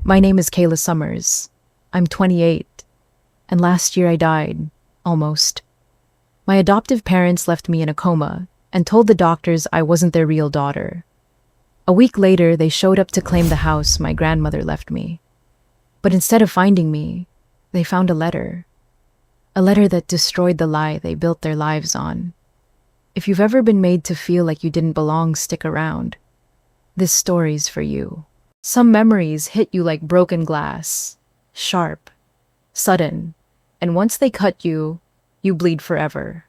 My name is Kayla Summers. I'm 28, and last year I died, almost. My adoptive parents left me in a coma and told the doctors I wasn't their real daughter. A week later, they showed up to claim the house my grandmother left me. But instead of finding me, they found a letter. A letter that destroyed the lie they built their lives on. If you've ever been made to feel like you didn't belong, stick around. This story's for you. Some memories hit you like broken glass, sharp, sudden, and once they cut you, you bleed forever.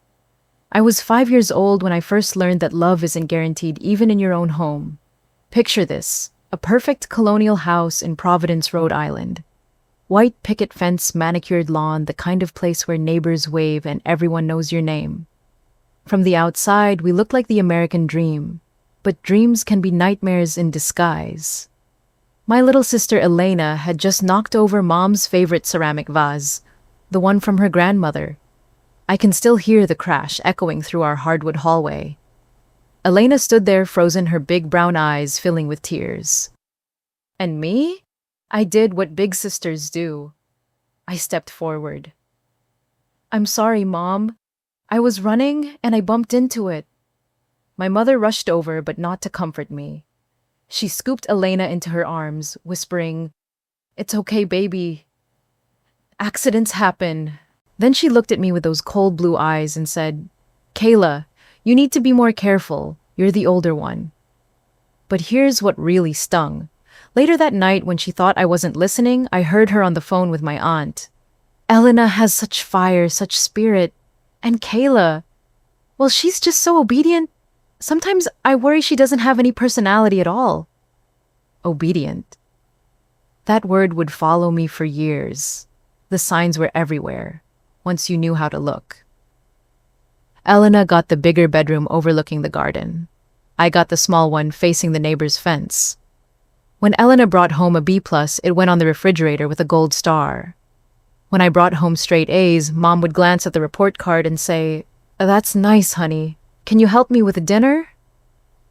I was 5 years old when I first learned that love isn't guaranteed even in your own home. Picture this, a perfect colonial house in Providence, Rhode Island. White picket fence, manicured lawn, the kind of place where neighbors wave and everyone knows your name. From the outside, we look like the American dream, but dreams can be nightmares in disguise. My little sister Elena had just knocked over Mom's favorite ceramic vase, the one from her grandmother. I can still hear the crash echoing through our hardwood hallway. Elena stood there frozen, her big brown eyes filling with tears. And me? I did what big sisters do. I stepped forward. "I'm sorry, Mom. I was running and I bumped into it." My mother rushed over, but not to comfort me. She scooped Elena into her arms, whispering, "It's okay, baby. Accidents happen." Then she looked at me with those cold blue eyes and said, "Kayla, you need to be more careful. You're the older one." But here's what really stung. Later that night, when she thought I wasn't listening, I heard her on the phone with my aunt. "Elena has such fire, such spirit. And Kayla, well, she's just so obedient. Sometimes I worry she doesn't have any personality at all." Obedient. That word would follow me for years. The signs were everywhere, once you knew how to look. Elena got the bigger bedroom overlooking the garden. I got the small one facing the neighbor's fence. When Elena brought home a B+, it went on the refrigerator with a gold star. When I brought home straight A's, Mom would glance at the report card and say, "That's nice, honey. Can you help me with dinner?"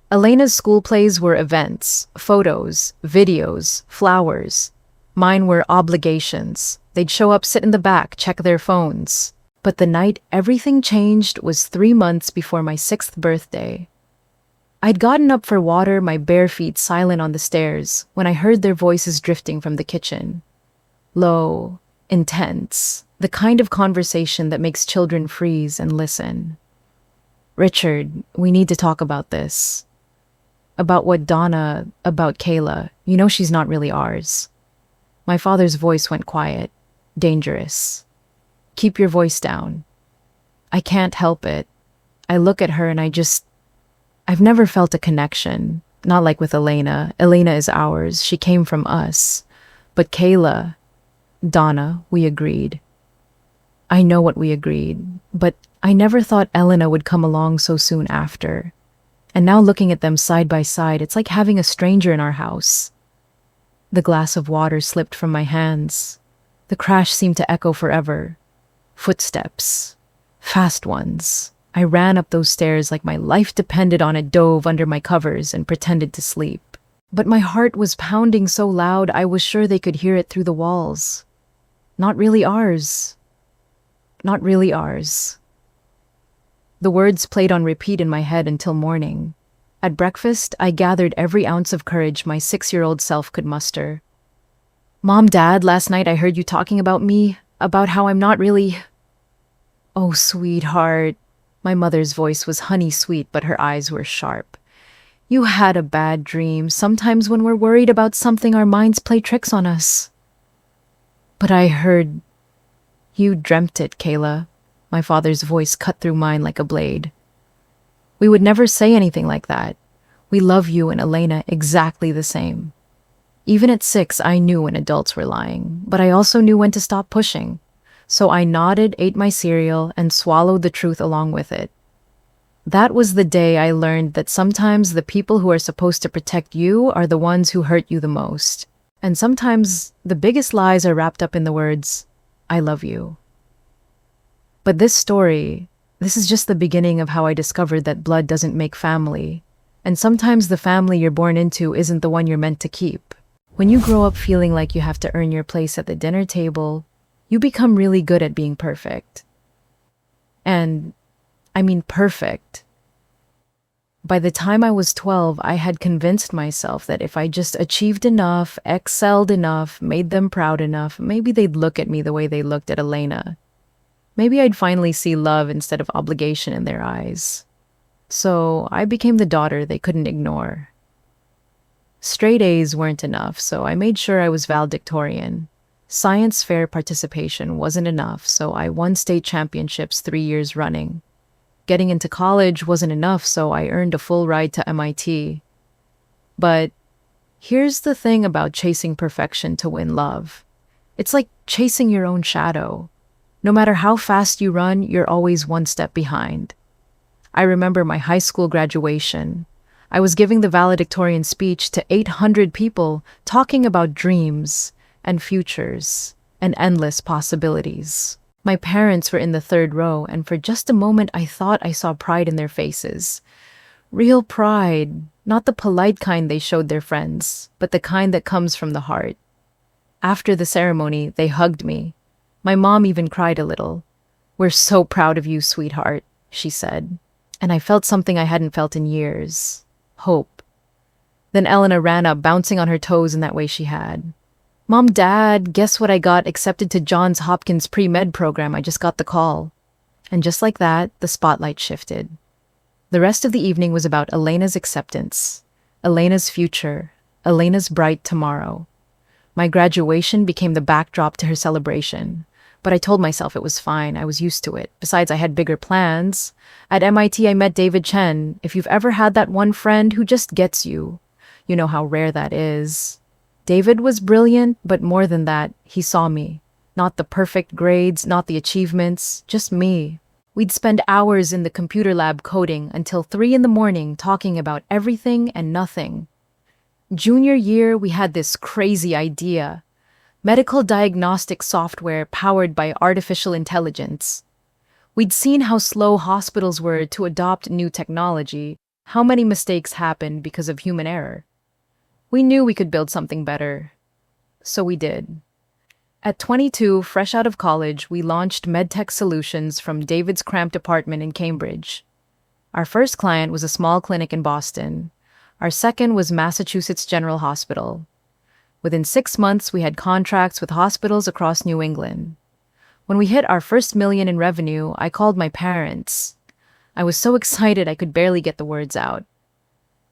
Elena's school plays were events, photos, videos, flowers. Mine were obligations. They'd show up, sit in the back, check their phones. But the night everything changed was 3 months before my 6th birthday. I'd gotten up for water, my bare feet silent on the stairs, when I heard their voices drifting from the kitchen. Low, intense, the kind of conversation that makes children freeze and listen. "Richard, we need to talk about this. About Kayla. You know she's not really ours." My father's voice went quiet, dangerous. "Keep your voice down." I can't help it. I look at her and I've never felt a connection, not like with Elena. Elena is ours. She came from us. But Kayla, Donna, we agreed. I know what we agreed, but I never thought Elena would come along so soon after. And now looking at them side by side, it's like having a stranger in our house. The glass of water slipped from my hands. The crash seemed to echo forever. Footsteps. Fast ones. I ran up those stairs like my life depended on it, dove under my covers and pretended to sleep. But my heart was pounding so loud I was sure they could hear it through the walls. Not really ours. Not really ours. The words played on repeat in my head until morning. At breakfast, I gathered every ounce of courage my 6-year-old self could muster. "Mom, Dad, last night I heard you talking about me, about how I'm not really—" "Oh, sweetheart." My mother's voice was honey sweet, but her eyes were sharp. "You had a bad dream. Sometimes when we're worried about something, our minds play tricks on us." "But I heard—" "You dreamt it, Kayla." My father's voice cut through mine like a blade. "We would never say anything like that. We love you and Elena exactly the same." Even at 6, I knew when adults were lying, but I also knew when to stop pushing. So I nodded, ate my cereal, and swallowed the truth along with it. That was the day I learned that sometimes the people who are supposed to protect you are the ones who hurt you the most. And sometimes the biggest lies are wrapped up in the words, "I love you." But this is just the beginning of how I discovered that blood doesn't make family. And sometimes the family you're born into isn't the one you're meant to keep. When you grow up feeling like you have to earn your place at the dinner table, you become really good at being perfect. And I mean perfect. By the time I was 12, I had convinced myself that if I just achieved enough, excelled enough, made them proud enough, maybe they'd look at me the way they looked at Elena. Maybe I'd finally see love instead of obligation in their eyes. So I became the daughter they couldn't ignore. Straight A's weren't enough, so I made sure I was valedictorian. Science fair participation wasn't enough, so I won state championships 3 years running. Getting into college wasn't enough, so I earned a full ride to MIT. But here's the thing about chasing perfection to win love. It's like chasing your own shadow. No matter how fast you run, you're always one step behind. I remember my high school graduation. I was giving the valedictorian speech to 800 people talking about dreams and futures and endless possibilities. My parents were in the third row, and for just a moment I thought I saw pride in their faces. Real pride, not the polite kind they showed their friends, but the kind that comes from the heart. After the ceremony, they hugged me. My mom even cried a little. "We're so proud of you, sweetheart," she said. And I felt something I hadn't felt in years. Hope. Then Elena ran up, bouncing on her toes in that way she had. "Mom, Dad, guess what I got accepted to Johns Hopkins pre-med program. I just got the call." And just like that, the spotlight shifted. The rest of the evening was about Elena's acceptance, Elena's future, Elena's bright tomorrow. My graduation became the backdrop to her celebration. But I told myself it was fine. I was used to it. Besides, I had bigger plans. At MIT, I met David Chen. If you've ever had that one friend who just gets you, you know how rare that is. David was brilliant, but more than that, he saw me. Not the perfect grades, not the achievements, just me. We'd spend hours in the computer lab coding until 3 a.m, talking about everything and nothing. Junior year, we had this crazy idea. Medical diagnostic software powered by artificial intelligence. We'd seen how slow hospitals were to adopt new technology, how many mistakes happened because of human error. We knew we could build something better. So we did. At 22, fresh out of college, we launched MedTech Solutions from David's cramped apartment in Cambridge. Our first client was a small clinic in Boston. Our second was Massachusetts General Hospital. Within 6 months, we had contracts with hospitals across New England. When we hit our first million in revenue, I called my parents. I was so excited I could barely get the words out.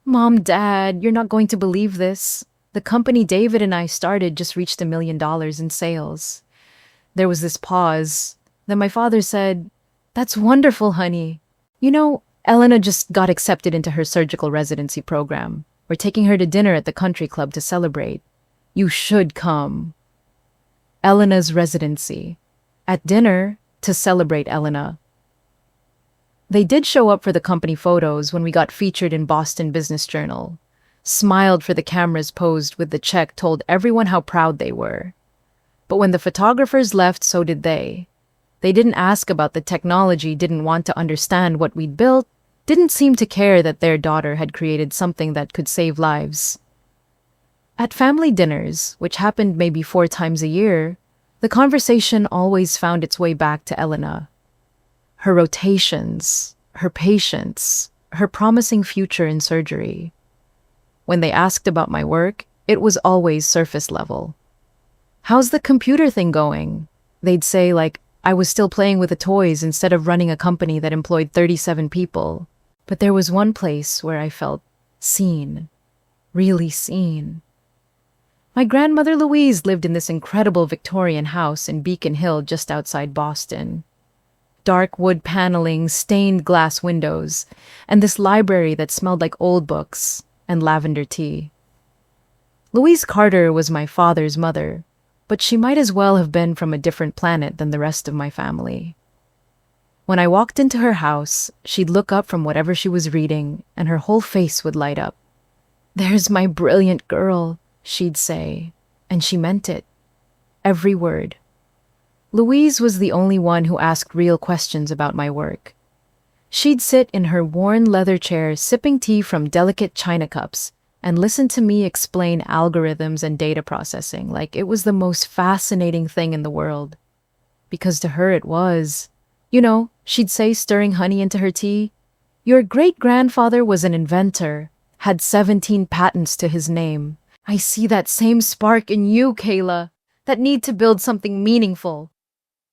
"Mom, Dad, you're not going to believe this. The company David and I started just reached $1 million in sales." There was this pause. Then my father said, "That's wonderful, honey. You know, Elena just got accepted into her surgical residency program. We're taking her to dinner at the country club to celebrate. You should come." Elena's residency. At dinner, to celebrate Elena. They did show up for the company photos when we got featured in Boston Business Journal. Smiled for the cameras posed with the check, told everyone how proud they were. But when the photographers left, so did they. They didn't ask about the technology, didn't want to understand what we'd built, didn't seem to care that their daughter had created something that could save lives. At family dinners, which happened maybe 4 times a year, the conversation always found its way back to Elena. Her rotations, her patience, her promising future in surgery. When they asked about my work, it was always surface level. "How's the computer thing going?" They'd say, like I was still playing with the toys instead of running a company that employed 37 people. But there was one place where I felt seen, really seen. My grandmother Louise lived in this incredible Victorian house in Beacon Hill just outside Boston. Dark wood paneling, stained glass windows, and this library that smelled like old books and lavender tea. Louise Carter was my father's mother, but she might as well have been from a different planet than the rest of my family. When I walked into her house, she'd look up from whatever she was reading, and her whole face would light up. "There's my brilliant girl," she'd say, and she meant it. Every word. Louise was the only one who asked real questions about my work. She'd sit in her worn leather chair sipping tea from delicate china cups, and listened to me explain algorithms and data processing like it was the most fascinating thing in the world. Because to her it was. She'd say, stirring honey into her tea, "Your great-grandfather was an inventor, had 17 patents to his name. I see that same spark in you, Kayla, that need to build something meaningful."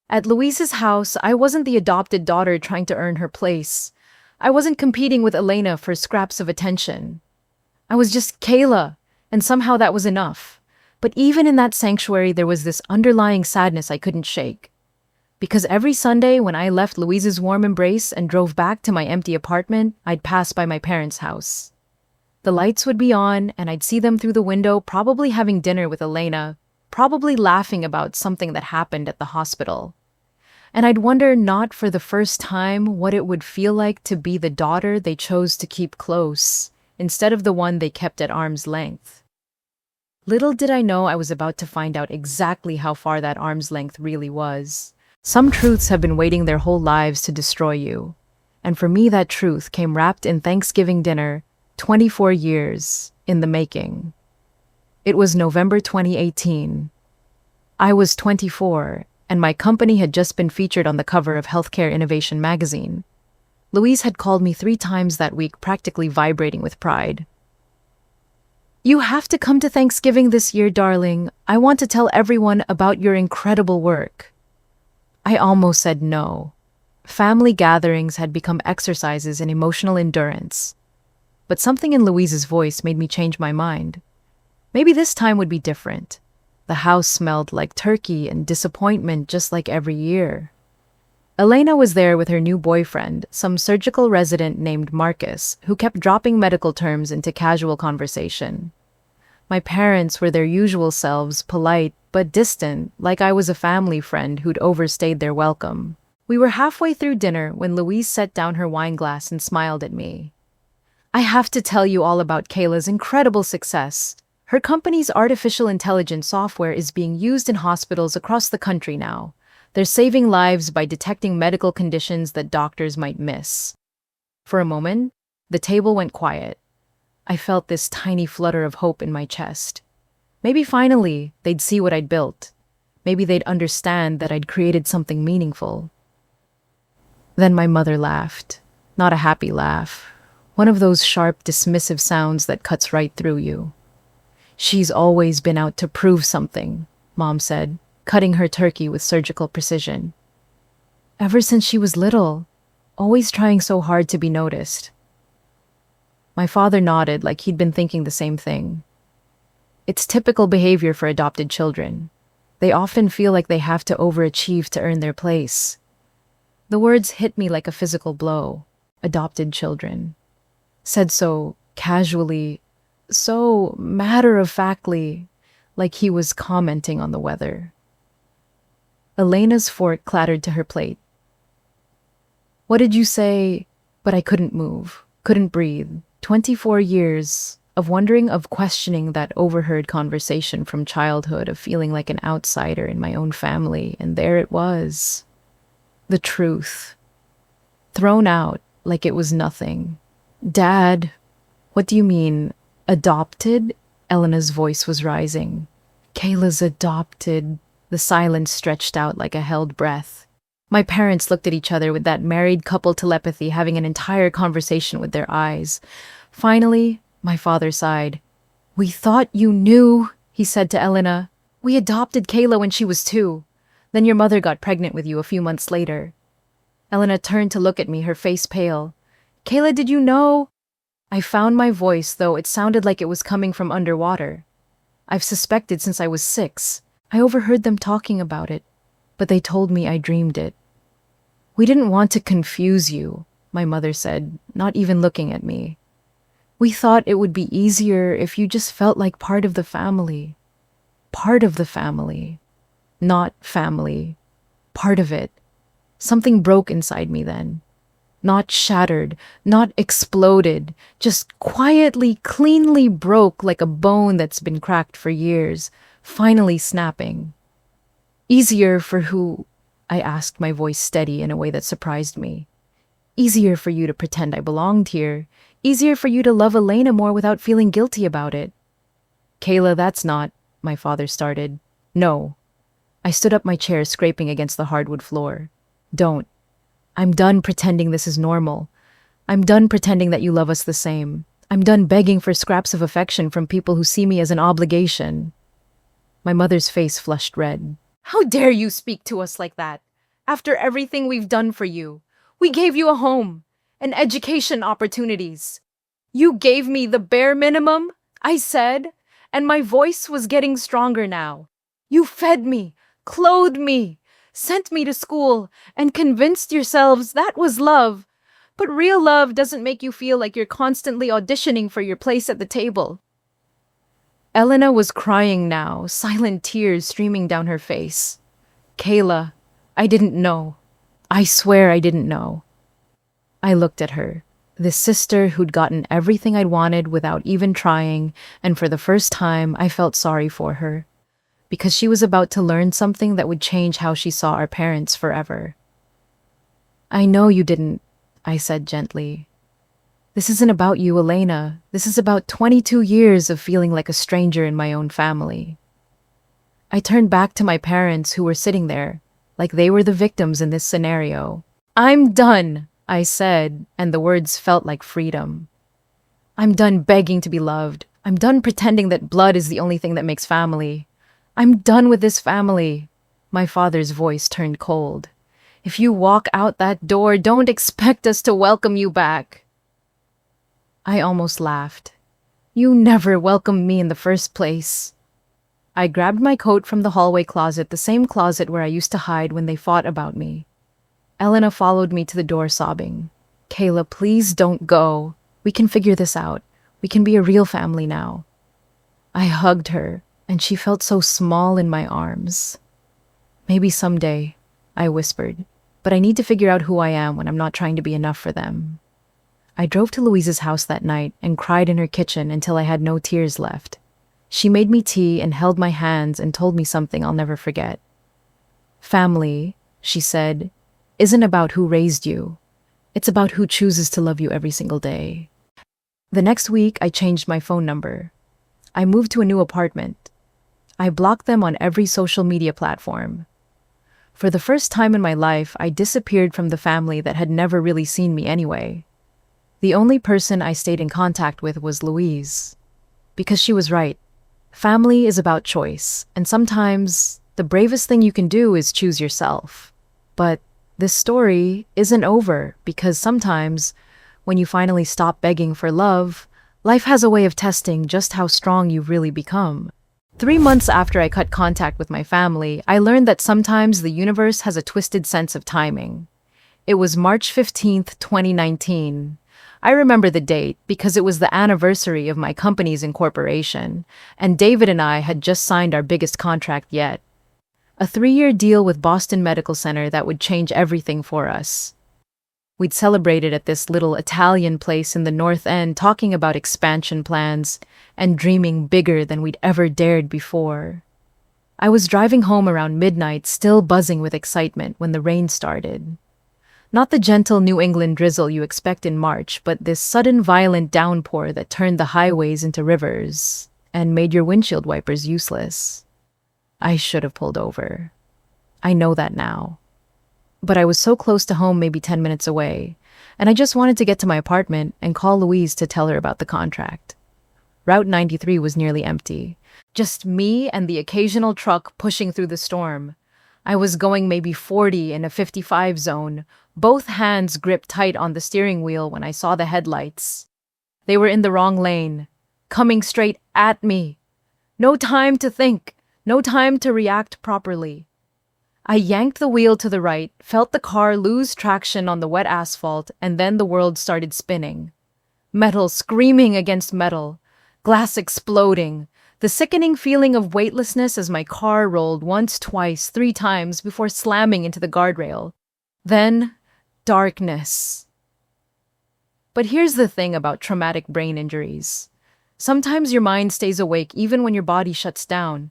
At Louise's house, I wasn't the adopted daughter trying to earn her place. I wasn't competing with Elena for scraps of attention. I was just Kayla, and somehow that was enough. But even in that sanctuary, there was this underlying sadness I couldn't shake. Because every Sunday when I left Louise's warm embrace and drove back to my empty apartment, I'd pass by my parents' house. The lights would be on, and I'd see them through the window, probably having dinner with Elena, probably laughing about something that happened at the hospital. And I'd wonder, not for the first time, what it would feel like to be the daughter they chose to keep close, instead of the one they kept at arm's length. Little did I know I was about to find out exactly how far that arm's length really was. Some truths have been waiting their whole lives to destroy you. And for me, that truth came wrapped in Thanksgiving dinner, 24 years in the making. It was November 2018. I was 24, and my company had just been featured on the cover of Healthcare Innovation magazine. Louise had called me 3 times that week, practically vibrating with pride. "You have to come to Thanksgiving this year, darling. I want to tell everyone about your incredible work." I almost said no. Family gatherings had become exercises in emotional endurance. But something in Louise's voice made me change my mind. Maybe this time would be different. The house smelled like turkey and disappointment, just like every year. Elena was there with her new boyfriend, some surgical resident named Marcus, who kept dropping medical terms into casual conversation. My parents were their usual selves, polite but distant, like I was a family friend who'd overstayed their welcome. We were halfway through dinner when Louise set down her wine glass and smiled at me. "I have to tell you all about Kayla's incredible success. Her company's artificial intelligence software is being used in hospitals across the country now. They're saving lives by detecting medical conditions that doctors might miss." For a moment, the table went quiet. I felt this tiny flutter of hope in my chest. Maybe finally they'd see what I'd built. Maybe they'd understand that I'd created something meaningful. Then my mother laughed. Not a happy laugh. One of those sharp, dismissive sounds that cuts right through you. "She's always been out to prove something," Mom said, cutting her turkey with surgical precision. "Ever since she was little, always trying so hard to be noticed." My father nodded like he'd been thinking the same thing. It's typical behavior for adopted children. They often feel like they have to overachieve to earn their place. The words hit me like a physical blow. Adopted children. Said so casually, so matter-of-factly, like he was commenting on the weather. Elena's fork clattered to her plate. "What did you say?" But I couldn't move, couldn't breathe. 24 years of wondering, of questioning that overheard conversation from childhood, of feeling like an outsider in my own family, and there it was. The truth. Thrown out like it was nothing. "Dad, what do you mean, adopted?" Elena's voice was rising. "Kayla's adopted." The silence stretched out like a held breath. My parents looked at each other with that married couple telepathy, having an entire conversation with their eyes. Finally, my father sighed. "We thought you knew," he said to Elena. "We adopted Kayla when she was 2. Then your mother got pregnant with you a few months later." Elena turned to look at me, her face pale. "Kayla, did you know?" I found my voice, though it sounded like it was coming from underwater. "I've suspected since I was 6. I overheard them talking about it, but they told me I dreamed it." "We didn't want to confuse you," my mother said, not even looking at me. "We thought it would be easier if you just felt like part of the family. Part of the family. Not family. Part of it." Something broke inside me then. Not shattered, not exploded, just quietly, cleanly broke like a bone that's been cracked for years, finally snapping. "Easier for who?" I asked, my voice steady in a way that surprised me. "Easier for you to pretend I belonged here. Easier for you to love Elena more without feeling guilty about it. Kayla, that's not, my father started. No. I stood up my chair, scraping against the hardwood floor. Don't. I'm done pretending this is normal. I'm done pretending that you love us the same. I'm done begging for scraps of affection from people who see me as an obligation. My mother's face flushed red. How dare you speak to us like that? After everything we've done for you. We gave you a home and education opportunities. You gave me the bare minimum, I said, and my voice was getting stronger now. You fed me, clothed me, sent me to school, and convinced yourselves that was love. But real love doesn't make you feel like you're constantly auditioning for your place at the table. Elena was crying now, silent tears streaming down her face. Kayla, I didn't know. I swear I didn't know. I looked at her, this sister who'd gotten everything I'd wanted without even trying, and for the first time I felt sorry for her, because she was about to learn something that would change how she saw our parents forever. I know you didn't, I said gently. This isn't about you, Elena. This is about 22 years of feeling like a stranger in my own family. I turned back to my parents who were sitting there, like they were the victims in this scenario. I'm done, I said, and the words felt like freedom. I'm done begging to be loved. I'm done pretending that blood is the only thing that makes family. I'm done with this family. My father's voice turned cold. If you walk out that door, don't expect us to welcome you back. I almost laughed. You never welcomed me in the first place. I grabbed my coat from the hallway closet, the same closet where I used to hide when they fought about me. Elena followed me to the door sobbing. Kayla, please don't go. We can figure this out. We can be a real family now. I hugged her, and she felt so small in my arms. Maybe someday, I whispered, but I need to figure out who I am when I'm not trying to be enough for them. I drove to Louise's house that night and cried in her kitchen until I had no tears left. She made me tea and held my hands and told me something I'll never forget. Family, she said, isn't about who raised you. It's about who chooses to love you every single day. The next week, I changed my phone number. I moved to a new apartment. I blocked them on every social media platform. For the first time in my life, I disappeared from the family that had never really seen me anyway. The only person I stayed in contact with was Louise. Because she was right. Family is about choice, and sometimes the bravest thing you can do is choose yourself. But this story isn't over, because sometimes, when you finally stop begging for love, life has a way of testing just how strong you've really become. 3 months after I cut contact with my family, I learned that sometimes the universe has a twisted sense of timing. It was March 15th, 2019. I remember the date because it was the anniversary of my company's incorporation, and David and I had just signed our biggest contract yet. A 3-year deal with Boston Medical Center that would change everything for us. We'd celebrated at this little Italian place in the North End, talking about expansion plans and dreaming bigger than we'd ever dared before. I was driving home around midnight, still buzzing with excitement, when the rain started. Not the gentle New England drizzle you expect in March, but this sudden violent downpour that turned the highways into rivers and made your windshield wipers useless. I should have pulled over. I know that now. But I was so close to home, maybe 10 minutes away, and I just wanted to get to my apartment and call Louise to tell her about the contract. Route 93 was nearly empty. Just me and the occasional truck pushing through the storm. I was going maybe 40 in a 55 zone, both hands gripped tight on the steering wheel when I saw the headlights. They were in the wrong lane, coming straight at me. No time to think, no time to react properly. I yanked the wheel to the right, felt the car lose traction on the wet asphalt, and then the world started spinning. Metal screaming against metal, glass exploding, the sickening feeling of weightlessness as my car rolled once, twice, 3 times before slamming into the guardrail. Then, darkness. But here's the thing about traumatic brain injuries. Sometimes your mind stays awake even when your body shuts down.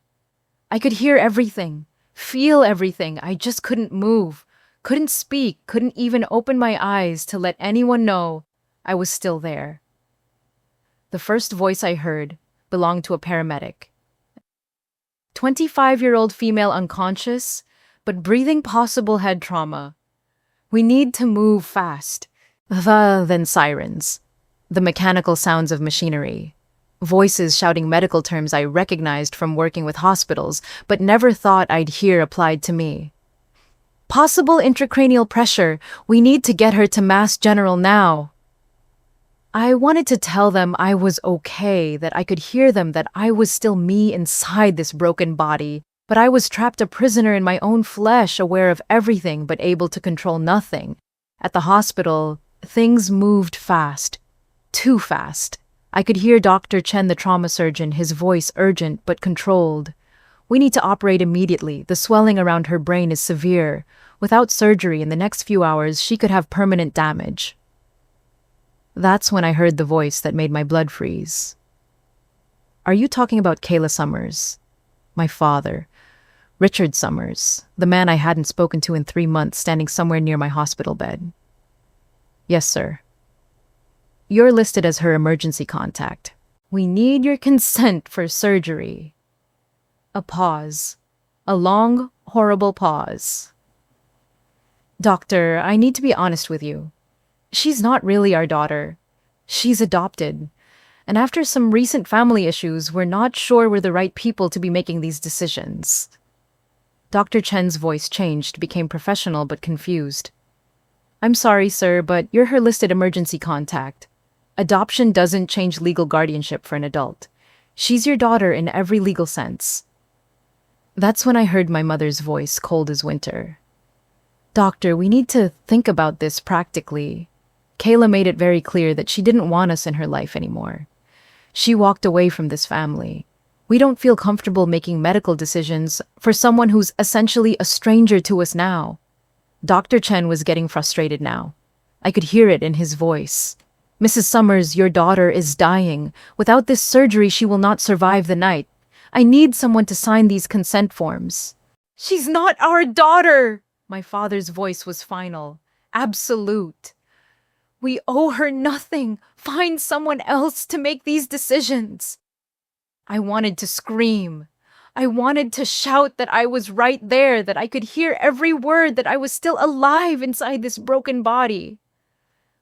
I could hear everything, feel everything. I just couldn't move, couldn't speak, couldn't even open my eyes to let anyone know I was still there. The first voice I heard belonged to a paramedic. 25-year-old female unconscious, but breathing possible head trauma. We need to move fast. Then sirens. The mechanical sounds of machinery. Voices shouting medical terms I recognized from working with hospitals, but never thought I'd hear applied to me. Possible intracranial pressure. We need to get her to Mass General now. I wanted to tell them I was okay, that I could hear them, that I was still me inside this broken body, but I was trapped a prisoner in my own flesh, aware of everything but able to control nothing. At the hospital, things moved fast. Too fast. I could hear Dr. Chen, the trauma surgeon, his voice urgent but controlled. We need to operate immediately. The swelling around her brain is severe. Without surgery, in the next few hours, she could have permanent damage. That's when I heard the voice that made my blood freeze. Are you talking about Kayla Summers? My father. Richard Summers, the man I hadn't spoken to in 3 months, standing somewhere near my hospital bed. Yes, sir. You're listed as her emergency contact. We need your consent for surgery. A pause. A long, horrible pause. Doctor, I need to be honest with you. She's not really our daughter. She's adopted. And after some recent family issues, we're not sure we're the right people to be making these decisions. Dr. Chen's voice changed, became professional but confused. I'm sorry, sir, but you're her listed emergency contact. Adoption doesn't change legal guardianship for an adult. She's your daughter in every legal sense. That's when I heard my mother's voice, cold as winter. Doctor, we need to think about this practically. Kayla made it very clear that she didn't want us in her life anymore. She walked away from this family. We don't feel comfortable making medical decisions for someone who's essentially a stranger to us now. Dr. Chen was getting frustrated now. I could hear it in his voice. Mrs. Summers, your daughter is dying. Without this surgery, she will not survive the night. I need someone to sign these consent forms. She's not our daughter! My father's voice was final, absolute. We owe her nothing. Find someone else to make these decisions. I wanted to scream. I wanted to shout that I was right there, that I could hear every word, that I was still alive inside this broken body.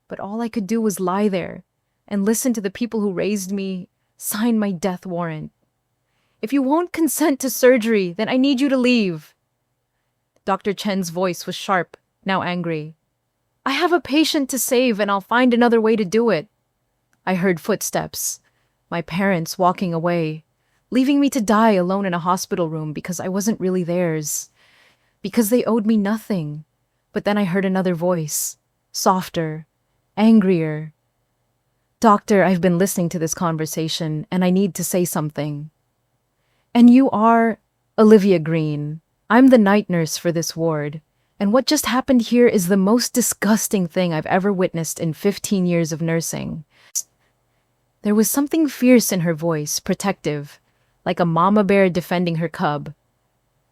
But all I could do was lie there and listen to the people who raised me sign my death warrant. If you won't consent to surgery, then I need you to leave. Dr. Chen's voice was sharp, now angry. I have a patient to save and I'll find another way to do it. I heard footsteps, my parents walking away, leaving me to die alone in a hospital room because I wasn't really theirs, because they owed me nothing. But then I heard another voice, softer, angrier. Doctor, I've been listening to this conversation and I need to say something. And you are Olivia Green. I'm the night nurse for this ward. And what just happened here is the most disgusting thing I've ever witnessed in 15 years of nursing. There was something fierce in her voice, protective, like a mama bear defending her cub.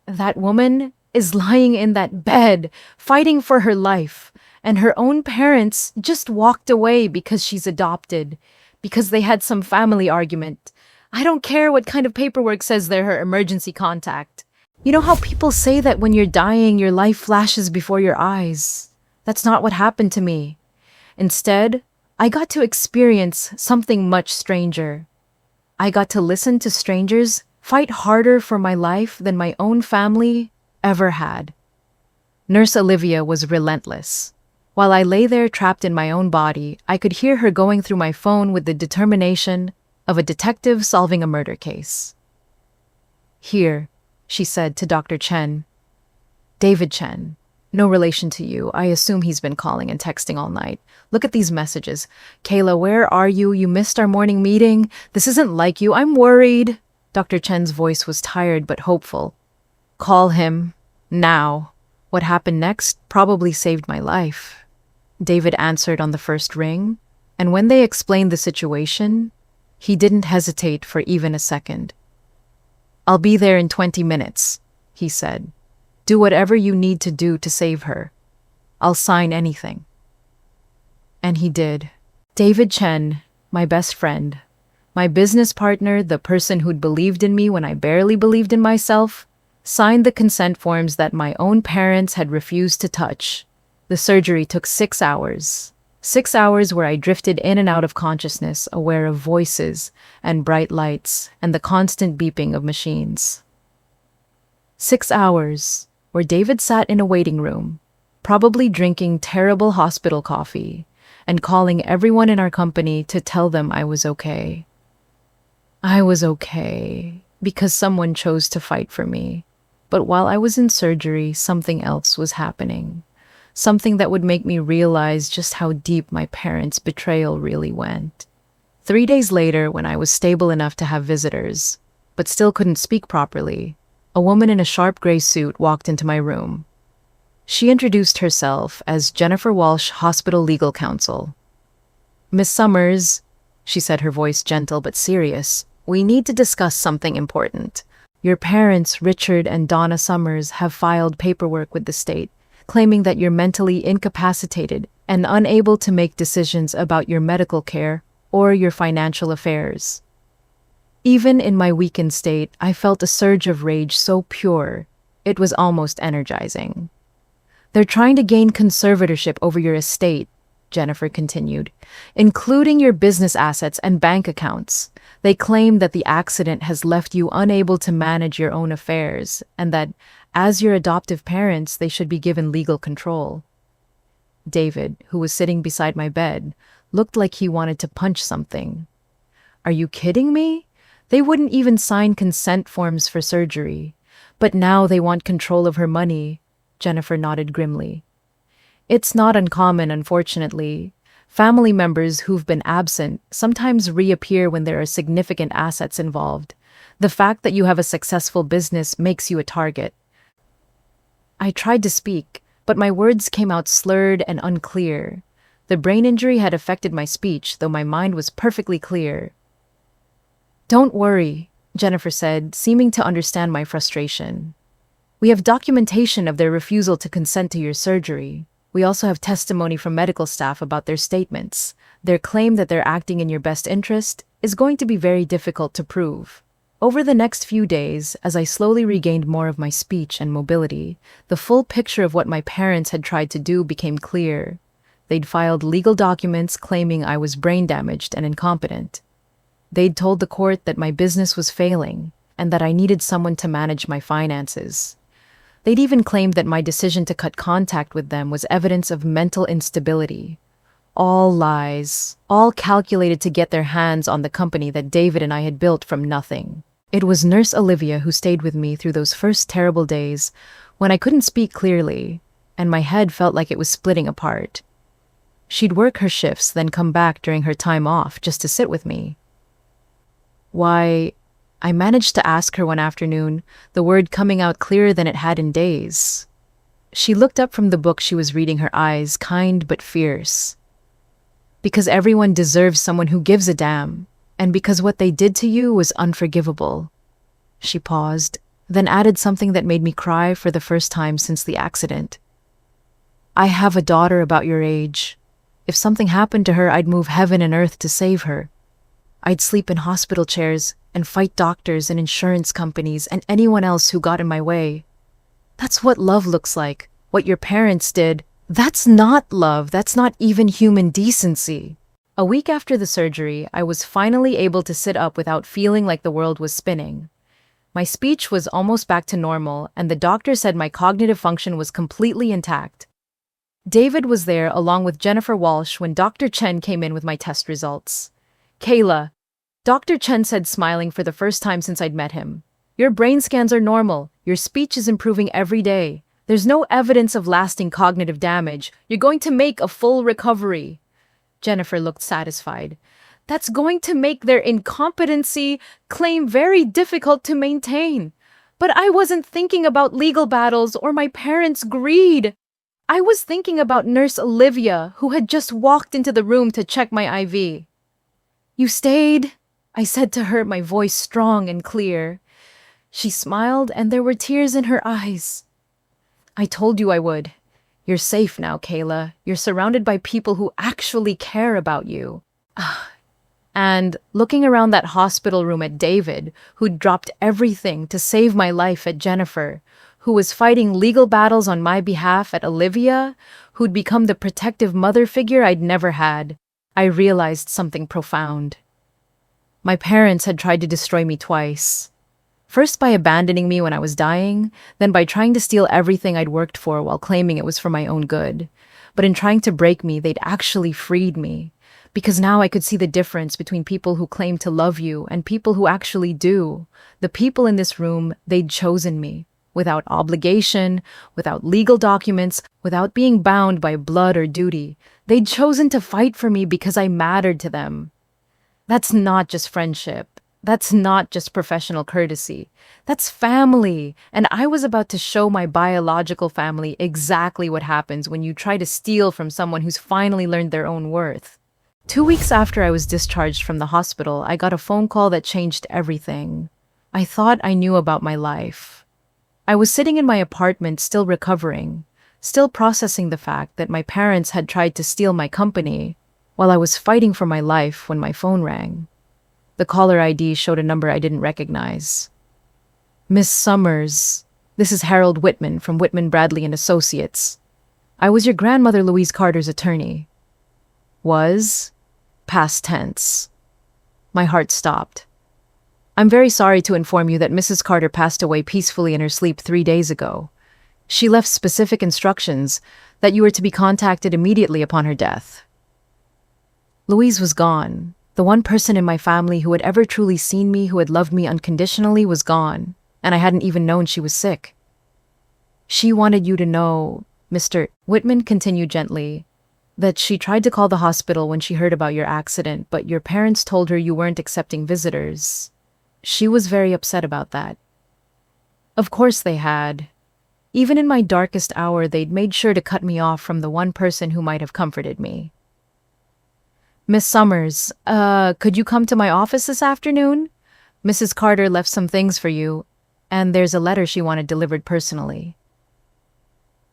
That woman is lying in that bed, fighting for her life, and her own parents just walked away because she's adopted, because they had some family argument. I don't care what kind of paperwork says they're her emergency contact. You know how people say that when you're dying, your life flashes before your eyes? That's not what happened to me. Instead, I got to experience something much stranger. I got to listen to strangers fight harder for my life than my own family ever had. Nurse Olivia was relentless. While I lay there trapped in my own body, I could hear her going through my phone with the determination of a detective solving a murder case. Here, she said to Dr. Chen. David Chen. No relation to you. I assume he's been calling and texting all night. Look at these messages. Kayla, where are you? You missed our morning meeting. This isn't like you. I'm worried. Dr. Chen's voice was tired but hopeful. Call him. Now. What happened next probably saved my life. David answered on the first ring, and when they explained the situation, he didn't hesitate for even a second. I'll be there in 20 minutes, he said. Do whatever you need to do to save her. I'll sign anything. And he did. David Chen, my best friend, My business partner, the person who'd believed in me when I barely believed in myself, signed the consent forms that my own parents had refused to touch. The surgery took 6 hours. 6 hours where I drifted in and out of consciousness, aware of voices and bright lights and the constant beeping of machines. 6 hours where David sat in a waiting room, probably drinking terrible hospital coffee and calling everyone in our company to tell them I was okay. I was okay because someone chose to fight for me. But while I was in surgery, something else was happening. Something that would make me realize just how deep my parents' betrayal really went. 3 days later, when I was stable enough to have visitors, but still couldn't speak properly, a woman in a sharp gray suit walked into my room. She introduced herself as Jennifer Walsh, Hospital Legal Counsel. "Miss Summers," she said, her voice gentle but serious, "we need to discuss something important. Your parents, Richard and Donna Summers, have filed paperwork with the state, claiming that you're mentally incapacitated and unable to make decisions about your medical care or your financial affairs." Even in my weakened state, I felt a surge of rage so pure, it was almost energizing. "They're trying to gain conservatorship over your estate," Jennifer continued, "including your business assets and bank accounts. They claim that the accident has left you unable to manage your own affairs and that, as your adoptive parents, they should be given legal control." David, who was sitting beside my bed, looked like he wanted to punch something. "Are you kidding me? They wouldn't even sign consent forms for surgery. But now they want control of her money," Jennifer nodded grimly. "It's not uncommon, unfortunately. Family members who've been absent sometimes reappear when there are significant assets involved. The fact that you have a successful business makes you a target." I tried to speak, but my words came out slurred and unclear. The brain injury had affected my speech, though my mind was perfectly clear. "Don't worry," Jennifer said, seeming to understand my frustration. "We have documentation of their refusal to consent to your surgery. We also have testimony from medical staff about their statements. Their claim that they're acting in your best interest is going to be very difficult to prove." Over the next few days, as I slowly regained more of my speech and mobility, the full picture of what my parents had tried to do became clear. They'd filed legal documents claiming I was brain damaged and incompetent. They'd told the court that my business was failing and that I needed someone to manage my finances. They'd even claimed that my decision to cut contact with them was evidence of mental instability. All lies, all calculated to get their hands on the company that David and I had built from nothing. It was Nurse Olivia who stayed with me through those first terrible days when I couldn't speak clearly and my head felt like it was splitting apart. She'd work her shifts, then come back during her time off just to sit with me. "Why," I managed to ask her one afternoon, the word coming out clearer than it had in days. She looked up from the book she was reading, her eyes kind but fierce. "Because everyone deserves someone who gives a damn, and because what they did to you was unforgivable." She paused, then added something that made me cry for the first time since the accident. "I have a daughter about your age. If something happened to her, I'd move heaven and earth to save her. I'd sleep in hospital chairs and fight doctors and insurance companies and anyone else who got in my way. That's what love looks like, what your parents did. That's not love, that's not even human decency." A week after the surgery, I was finally able to sit up without feeling like the world was spinning. My speech was almost back to normal, and the doctor said my cognitive function was completely intact. David was there along with Jennifer Walsh when Dr. Chen came in with my test results. "Kayla," Dr. Chen said, smiling for the first time since I'd met him, "your brain scans are normal. Your speech is improving every day. There's no evidence of lasting cognitive damage. You're going to make a full recovery." Jennifer looked satisfied. "That's going to make their incompetency claim very difficult to maintain. But I wasn't thinking about legal battles or my parents' greed. I was thinking about Nurse Olivia, who had just walked into the room to check my IV. "You stayed?" I said to her, my voice strong and clear. She smiled, and there were tears in her eyes. "I told you I would. You're safe now, Kayla. You're surrounded by people who actually care about you." And looking around that hospital room at David, who'd dropped everything to save my life at Jennifer, who was fighting legal battles on my behalf at Olivia, who'd become the protective mother figure I'd never had, I realized something profound. My parents had tried to destroy me twice. First by abandoning me when I was dying, then by trying to steal everything I'd worked for while claiming it was for my own good. But in trying to break me, they'd actually freed me. Because now I could see the difference between people who claim to love you and people who actually do. The people in this room, they'd chosen me. Without obligation, without legal documents, without being bound by blood or duty. They'd chosen to fight for me because I mattered to them. That's not just friendship. That's not just professional courtesy. That's family. And I was about to show my biological family exactly what happens when you try to steal from someone who's finally learned their own worth. 2 weeks after I was discharged from the hospital, I got a phone call that changed everything. I thought I knew about my life. I was sitting in my apartment still recovering, still processing the fact that my parents had tried to steal my company while I was fighting for my life when my phone rang. The caller ID showed a number I didn't recognize. Miss Summers, this is Harold Whitman from Whitman Bradley and Associates. I was your grandmother Louise Carter's attorney. Was? Past tense. My heart stopped. I'm very sorry to inform you that Mrs. Carter passed away peacefully in her sleep 3 days ago. She left specific instructions that you were to be contacted immediately upon her death. Louise was gone. The one person in my family who had ever truly seen me, who had loved me unconditionally, was gone, and I hadn't even known she was sick. She wanted you to know, Mr. Whitman continued gently, that she tried to call the hospital when she heard about your accident, but your parents told her you weren't accepting visitors. She was very upset about that. Of course they had. Even in my darkest hour, they'd made sure to cut me off from the one person who might have comforted me. Miss Summers, could you come to my office this afternoon? Mrs. Carter left some things for you, and there's a letter she wanted delivered personally.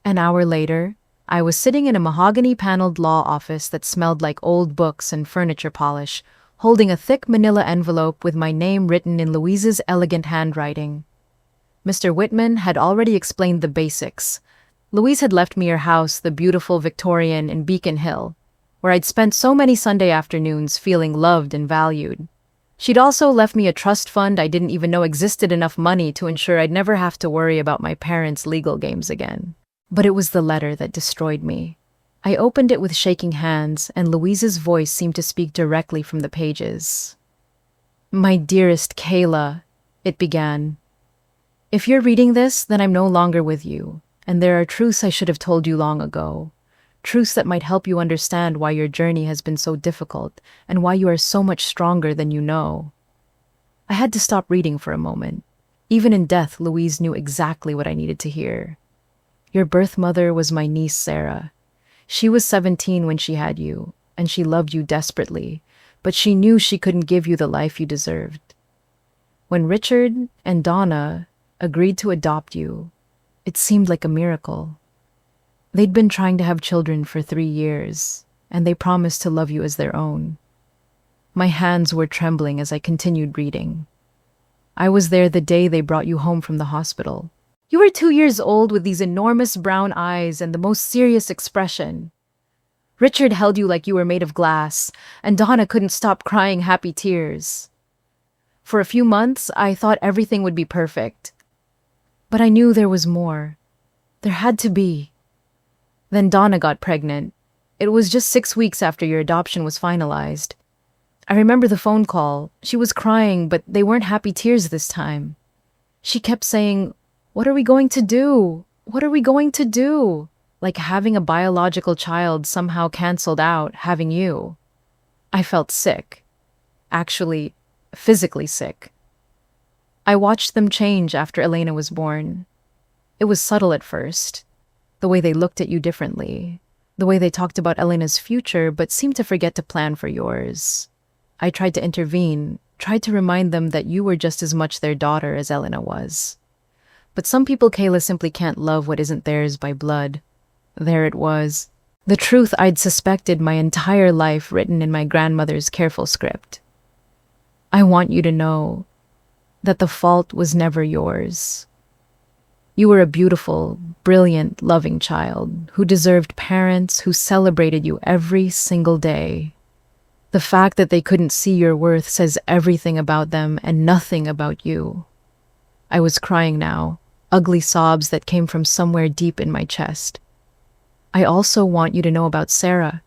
An hour later, I was sitting in a mahogany-paneled law office that smelled like old books and furniture polish, holding a thick manila envelope with my name written in Louise's elegant handwriting. Mr. Whitman had already explained the basics. Louise had left me her house, the beautiful Victorian in Beacon Hill, where I'd spent so many Sunday afternoons feeling loved and valued. She'd also left me a trust fund I didn't even know existed enough money to ensure I'd never have to worry about my parents' legal games again. But it was the letter that destroyed me. I opened it with shaking hands, and Louise's voice seemed to speak directly from the pages. My dearest Kayla, it began. If you're reading this, then I'm no longer with you, and there are truths I should have told you long ago. Truths that might help you understand why your journey has been so difficult and why you are so much stronger than you know. I had to stop reading for a moment. Even in death, Louise knew exactly what I needed to hear. Your birth mother was my niece, Sarah. She was 17 when she had you, and she loved you desperately, but she knew she couldn't give you the life you deserved. When Richard and Donna agreed to adopt you, it seemed like a miracle. They'd been trying to have children for 3 years, and they promised to love you as their own. My hands were trembling as I continued reading. I was there the day they brought you home from the hospital. You were 2 years old with these enormous brown eyes and the most serious expression. Richard held you like you were made of glass, and Donna couldn't stop crying happy tears. For a few months, I thought everything would be perfect. But I knew there was more. There had to be. Then Donna got pregnant. It was just 6 weeks after your adoption was finalized. I remember the phone call. She was crying, but they weren't happy tears this time. She kept saying, "What are we going to do? What are we going to do?" Like having a biological child somehow canceled out having you. I felt sick. Actually, physically sick. I watched them change after Elena was born. It was subtle at first. The way they looked at you differently. The way they talked about Elena's future but seemed to forget to plan for yours. I tried to intervene, tried to remind them that you were just as much their daughter as Elena was. But some people, Kayla, simply can't love what isn't theirs by blood. There it was. The truth I'd suspected my entire life written in my grandmother's careful script. I want you to know that the fault was never yours. You were a beautiful, brilliant, loving child who deserved parents who celebrated you every single day. The fact that they couldn't see your worth says everything about them and nothing about you. I was crying now, ugly sobs that came from somewhere deep in my chest. I also want you to know about Sarah.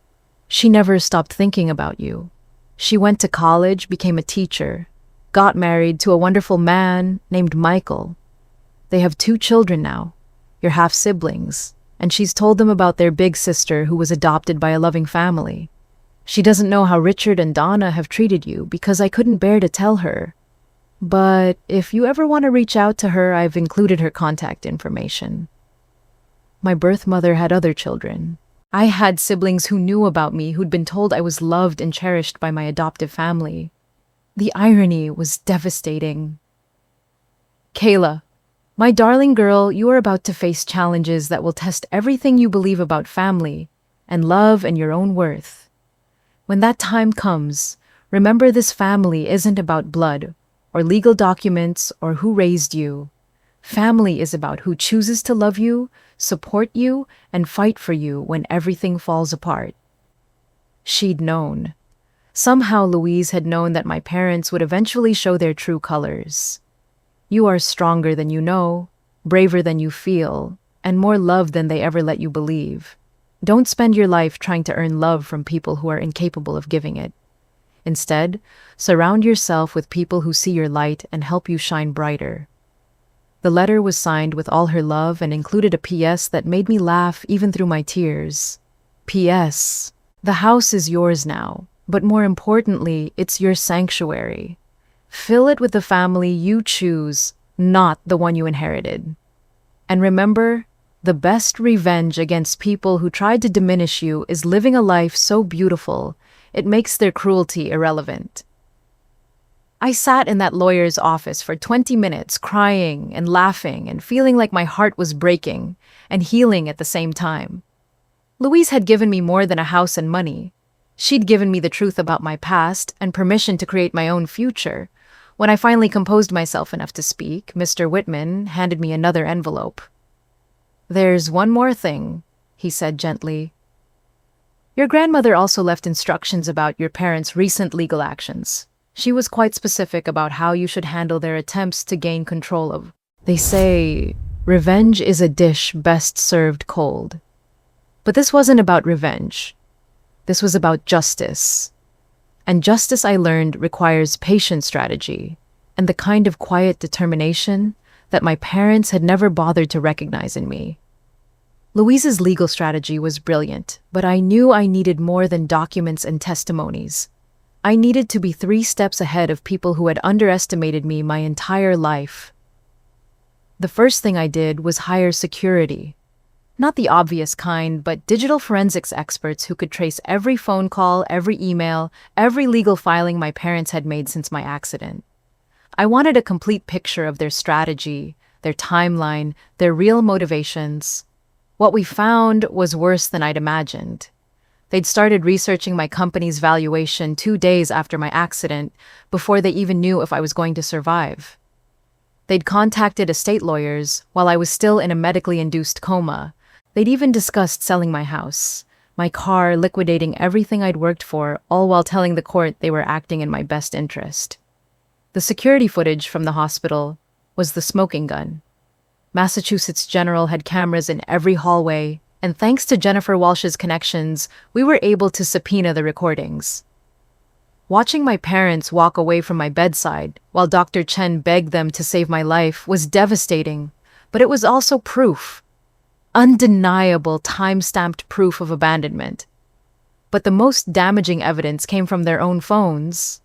She never stopped thinking about you. She went to college, became a teacher, got married to a wonderful man named Michael. They have 2 children now, your half-siblings, and she's told them about their big sister who was adopted by a loving family. She doesn't know how Richard and Donna have treated you because I couldn't bear to tell her. But if you ever want to reach out to her, I've included her contact information. My birth mother had other children. I had siblings who knew about me, who'd been told I was loved and cherished by my adoptive family. The irony was devastating. Kayla, my darling girl, you are about to face challenges that will test everything you believe about family and love and your own worth. When that time comes, remember this family isn't about blood or legal documents or who raised you. Family is about who chooses to love you, support you, and fight for you when everything falls apart. She'd known. Somehow Louise had known that my parents would eventually show their true colors. You are stronger than you know, braver than you feel, and more loved than they ever let you believe. Don't spend your life trying to earn love from people who are incapable of giving it. Instead, surround yourself with people who see your light and help you shine brighter. The letter was signed with all her love and included a PS that made me laugh even through my tears. PS. The house is yours now, but more importantly, it's your sanctuary. Fill it with the family you choose, not the one you inherited. And remember, the best revenge against people who tried to diminish you is living a life so beautiful, it makes their cruelty irrelevant. I sat in that lawyer's office for 20 minutes, crying and laughing and feeling like my heart was breaking and healing at the same time. Louise had given me more than a house and money. She'd given me the truth about my past and permission to create my own future. When I finally composed myself enough to speak, Mr. Whitman handed me another envelope. "There's one more thing," he said gently. "Your grandmother also left instructions about your parents' recent legal actions. She was quite specific about how you should handle their attempts to gain control of. They say revenge is a dish best served cold. But this wasn't about revenge. This was about justice. And justice, I learned, requires patient strategy and the kind of quiet determination that my parents had never bothered to recognize in me. Louise's legal strategy was brilliant, but I knew I needed more than documents and testimonies. I needed to be 3 steps ahead of people who had underestimated me my entire life. The first thing I did was hire security. Not the obvious kind, but digital forensics experts who could trace every phone call, every email, every legal filing my parents had made since my accident. I wanted a complete picture of their strategy, their timeline, their real motivations. What we found was worse than I'd imagined. They'd started researching my company's valuation 2 days after my accident, before they even knew if I was going to survive. They'd contacted estate lawyers while I was still in a medically induced coma. They'd even discussed selling my house, my car, liquidating everything I'd worked for, all while telling the court they were acting in my best interest. The security footage from the hospital was the smoking gun. Massachusetts General had cameras in every hallway, and thanks to Jennifer Walsh's connections, we were able to subpoena the recordings. Watching my parents walk away from my bedside while Dr. Chen begged them to save my life was devastating, but it was also proof. Undeniable, time-stamped proof of abandonment. But the most damaging evidence came from their own phones.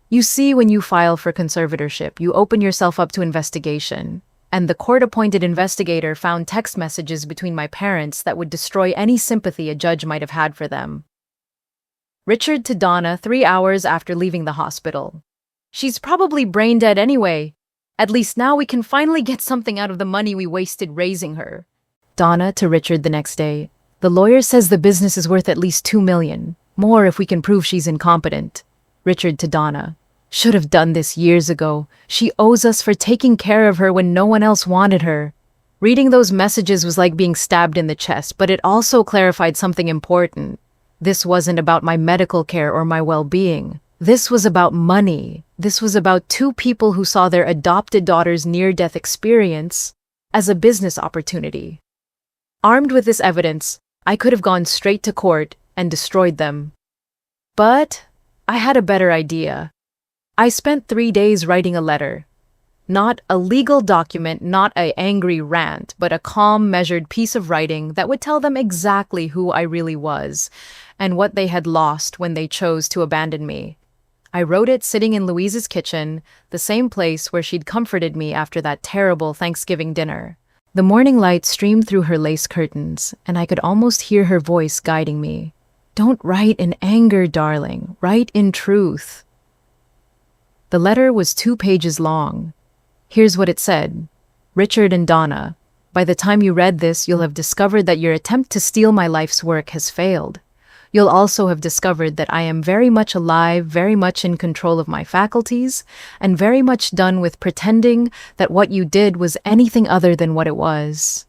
You see, when you file for conservatorship, you open yourself up to investigation, and the court-appointed investigator found text messages between my parents that would destroy any sympathy a judge might have had for them. Richard to Donna 3 hours after leaving the hospital. "She's probably brain dead anyway. At least now we can finally get something out of the money we wasted raising her." Donna to Richard the next day. "The lawyer says the business is worth at least $2 million, more if we can prove she's incompetent." Richard to Donna. Should have done this years ago. She owes us for taking care of her when no one else wanted her. Reading those messages was like being stabbed in the chest, but it also clarified something important. This wasn't about my medical care or my well-being. This was about money. This was about two people who saw their adopted daughter's near-death experience as a business opportunity. Armed with this evidence, I could have gone straight to court and destroyed them. But I had a better idea. I spent 3 days writing a letter. Not a legal document, not an angry rant, but a calm, measured piece of writing that would tell them exactly who I really was and what they had lost when they chose to abandon me. I wrote it sitting in Louise's kitchen, the same place where she'd comforted me after that terrible Thanksgiving dinner. The morning light streamed through her lace curtains, and I could almost hear her voice guiding me. Don't write in anger, darling. Write in truth. The letter was 2 pages long. Here's what it said. Richard and Donna, by the time you read this, you'll have discovered that your attempt to steal my life's work has failed. You'll also have discovered that I am very much alive, very much in control of my faculties, and very much done with pretending that what you did was anything other than what it was.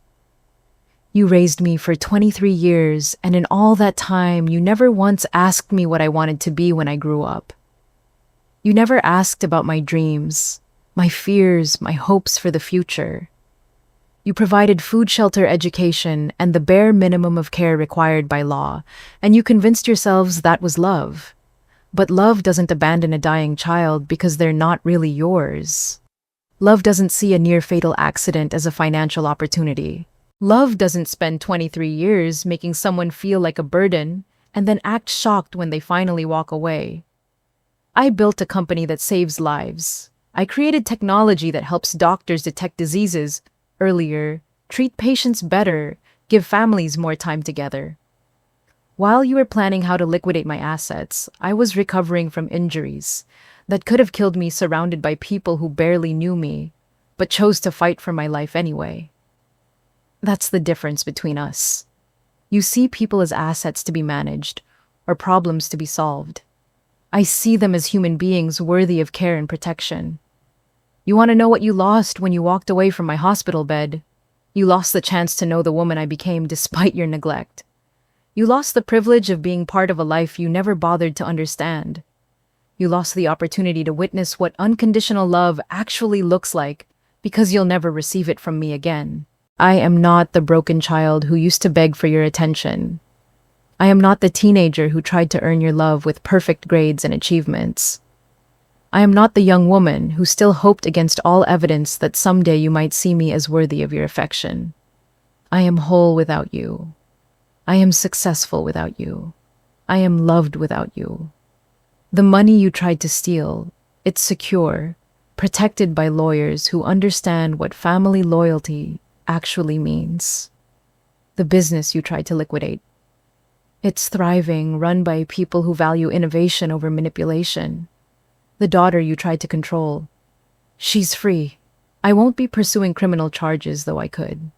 You raised me for 23 years, and in all that time, you never once asked me what I wanted to be when I grew up. You never asked about my dreams, my fears, my hopes for the future. You provided food, shelter, education, and the bare minimum of care required by law, and you convinced yourselves that was love. But love doesn't abandon a dying child because they're not really yours. Love doesn't see a near-fatal accident as a financial opportunity. Love doesn't spend 23 years making someone feel like a burden and then act shocked when they finally walk away. I built a company that saves lives. I created technology that helps doctors detect diseases earlier, treat patients better, give families more time together. While you were planning how to liquidate my assets, I was recovering from injuries that could have killed me surrounded by people who barely knew me, but chose to fight for my life anyway. That's the difference between us. You see people as assets to be managed, or problems to be solved. I see them as human beings worthy of care and protection. You want to know what you lost when you walked away from my hospital bed? You lost the chance to know the woman I became despite your neglect. You lost the privilege of being part of a life you never bothered to understand. You lost the opportunity to witness what unconditional love actually looks like because you'll never receive it from me again. I am not the broken child who used to beg for your attention. I am not the teenager who tried to earn your love with perfect grades and achievements. I am not the young woman who still hoped against all evidence that someday you might see me as worthy of your affection. I am whole without you. I am successful without you. I am loved without you. The money you tried to steal, it's secure, protected by lawyers who understand what family loyalty actually means. The business you tried to liquidate, it's thriving, run by people who value innovation over manipulation. The daughter you tried to control, she's free. I won't be pursuing criminal charges, though I could.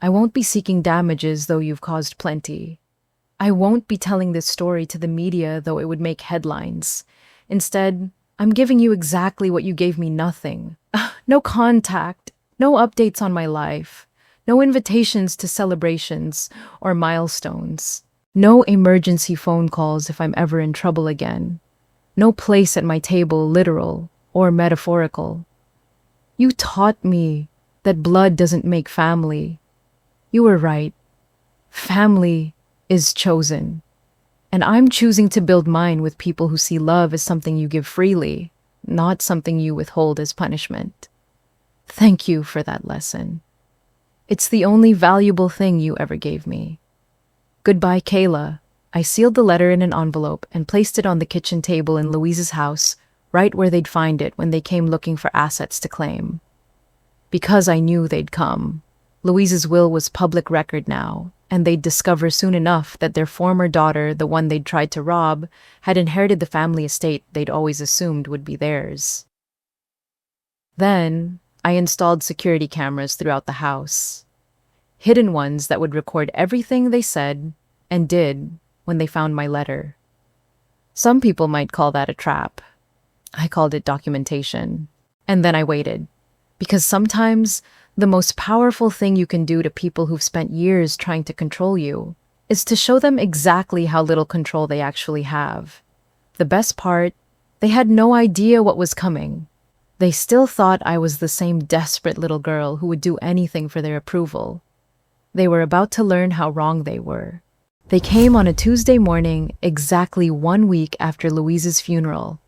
I won't be seeking damages, though you've caused plenty. I won't be telling this story to the media, though it would make headlines. Instead, I'm giving you exactly what you gave me: nothing. No contact, no updates on my life, no invitations to celebrations or milestones, no emergency phone calls if I'm ever in trouble again, no place at my table, literal or metaphorical. You taught me that blood doesn't make family. You were right. Family is chosen. And I'm choosing to build mine with people who see love as something you give freely, not something you withhold as punishment. Thank you for that lesson. It's the only valuable thing you ever gave me. Goodbye, Kayla. I sealed the letter in an envelope and placed it on the kitchen table in Louise's house, right where they'd find it when they came looking for assets to claim. Because I knew they'd come. Louise's will was public record now, and they'd discover soon enough that their former daughter, the one they'd tried to rob, had inherited the family estate they'd always assumed would be theirs. Then, I installed security cameras throughout the house. Hidden ones that would record everything they said and did when they found my letter. Some people might call that a trap. I called it documentation. And then I waited. Because sometimes the most powerful thing you can do to people who've spent years trying to control you is to show them exactly how little control they actually have. The best part, they had no idea what was coming. They still thought I was the same desperate little girl who would do anything for their approval. They were about to learn how wrong they were. They came on a Tuesday morning, exactly 1 week after Louise's funeral.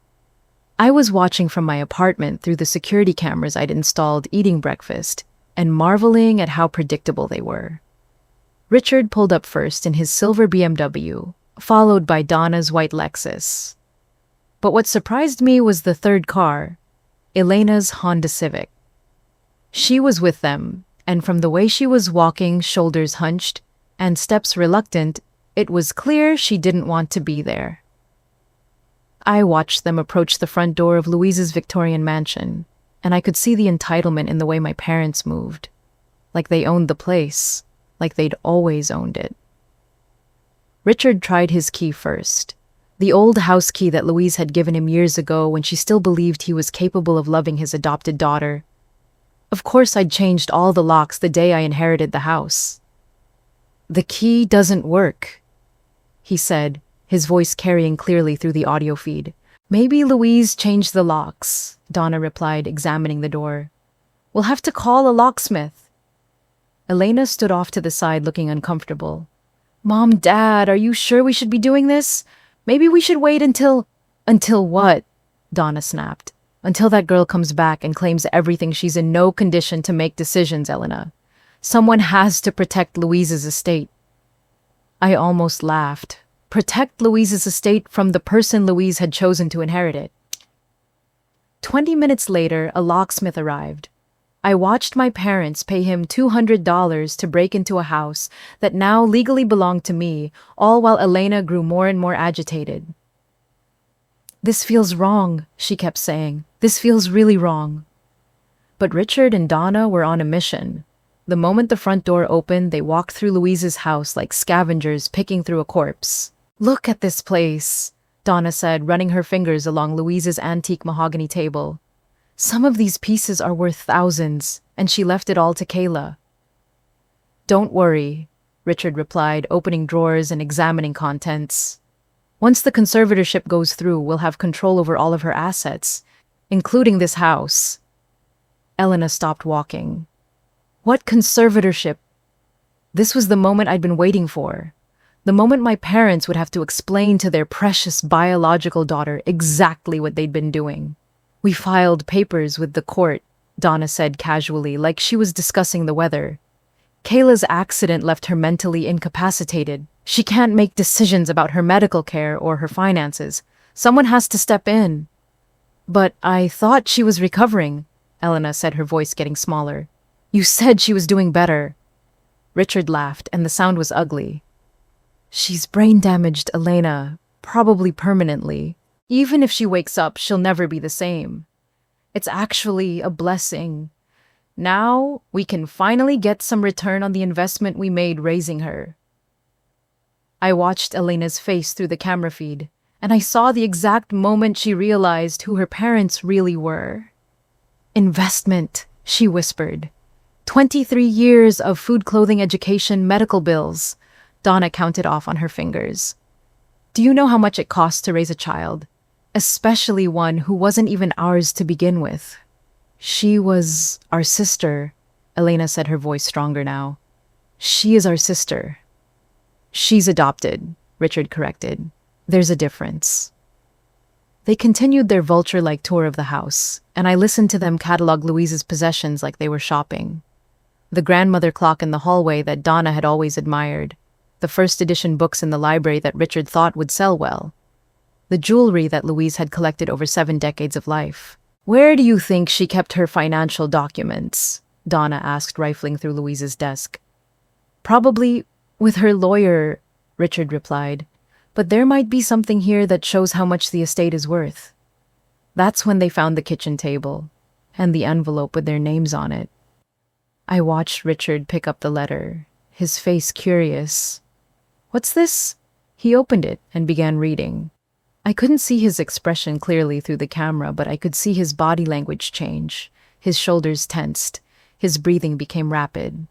I was watching from my apartment through the security cameras I'd installed eating breakfast and marveling at how predictable they were. Richard pulled up first in his silver BMW, followed by Donna's white Lexus. But what surprised me was the third car, Elena's Honda Civic. She was with them, and from the way she was walking, shoulders hunched, and steps reluctant, it was clear she didn't want to be there. I watched them approach the front door of Louise's Victorian mansion, and I could see the entitlement in the way my parents moved. Like they owned the place, like they'd always owned it. Richard tried his key first, the old house key that Louise had given him years ago when she still believed he was capable of loving his adopted daughter. Of course, I'd changed all the locks the day I inherited the house. "The key doesn't work," he said, his voice carrying clearly through the audio feed. "Maybe Louise changed the locks," Donna replied, examining the door. "We'll have to call a locksmith." Elena stood off to the side, looking uncomfortable. "Mom, Dad, are you sure we should be doing this? Maybe we should wait until..." "Until what?" Donna snapped. "Until that girl comes back and claims everything. She's in no condition to make decisions, Elena. Someone has to protect Louise's estate." I almost laughed. Protect Louise's estate from the person Louise had chosen to inherit it. 20 minutes later, a locksmith arrived. I watched my parents pay him $200 to break into a house that now legally belonged to me, all while Elena grew more and more agitated. "This feels wrong," she kept saying. "This feels really wrong." But Richard and Donna were on a mission. The moment the front door opened, they walked through Louise's house like scavengers picking through a corpse. "Look at this place," Donna said, running her fingers along Louise's antique mahogany table. "Some of these pieces are worth thousands," and she left it all to Kayla. "Don't worry," Richard replied, opening drawers and examining contents. "Once the conservatorship goes through, we'll have control over all of her assets, including this house." Elena stopped walking. What conservatorship? This was the moment I'd been waiting for. The moment my parents would have to explain to their precious biological daughter exactly what they'd been doing. "We filed papers with the court," Donna said casually, like she was discussing the weather. "Kayla's accident left her mentally incapacitated. She can't make decisions about her medical care or her finances. Someone has to step in." "But I thought she was recovering," Elena said, her voice getting smaller. "You said she was doing better." Richard laughed, and the sound was ugly. "She's brain damaged, Elena, probably permanently. Even if she wakes up, she'll never be the same. It's actually a blessing. Now we can finally get some return on the investment we made raising her." I watched Elena's face through the camera feed, and I saw the exact moment she realized who her parents really were. "Investment," she whispered. 23 years of food, clothing, education, medical bills. Donna counted off on her fingers. "Do you know how much it costs to raise a child? Especially one who wasn't even ours to begin with." "She was our sister," Elena said, her voice stronger now. "She is our sister." "She's adopted," Richard corrected. "There's a difference." They continued their vulture-like tour of the house, and I listened to them catalog Louise's possessions like they were shopping. The grandmother clock in the hallway that Donna had always admired, the first edition books in the library that Richard thought would sell well, the jewelry that Louise had collected over 7 decades of life. "Where do you think she kept her financial documents?" Donna asked, rifling through Louise's desk. "Probably with her lawyer," Richard replied. "But there might be something here that shows how much the estate is worth." That's when they found the kitchen table and the envelope with their names on it. I watched Richard pick up the letter, his face curious. "What's this?" He opened it and began reading. I couldn't see his expression clearly through the camera, but I could see his body language change. His shoulders tensed. His breathing became rapid.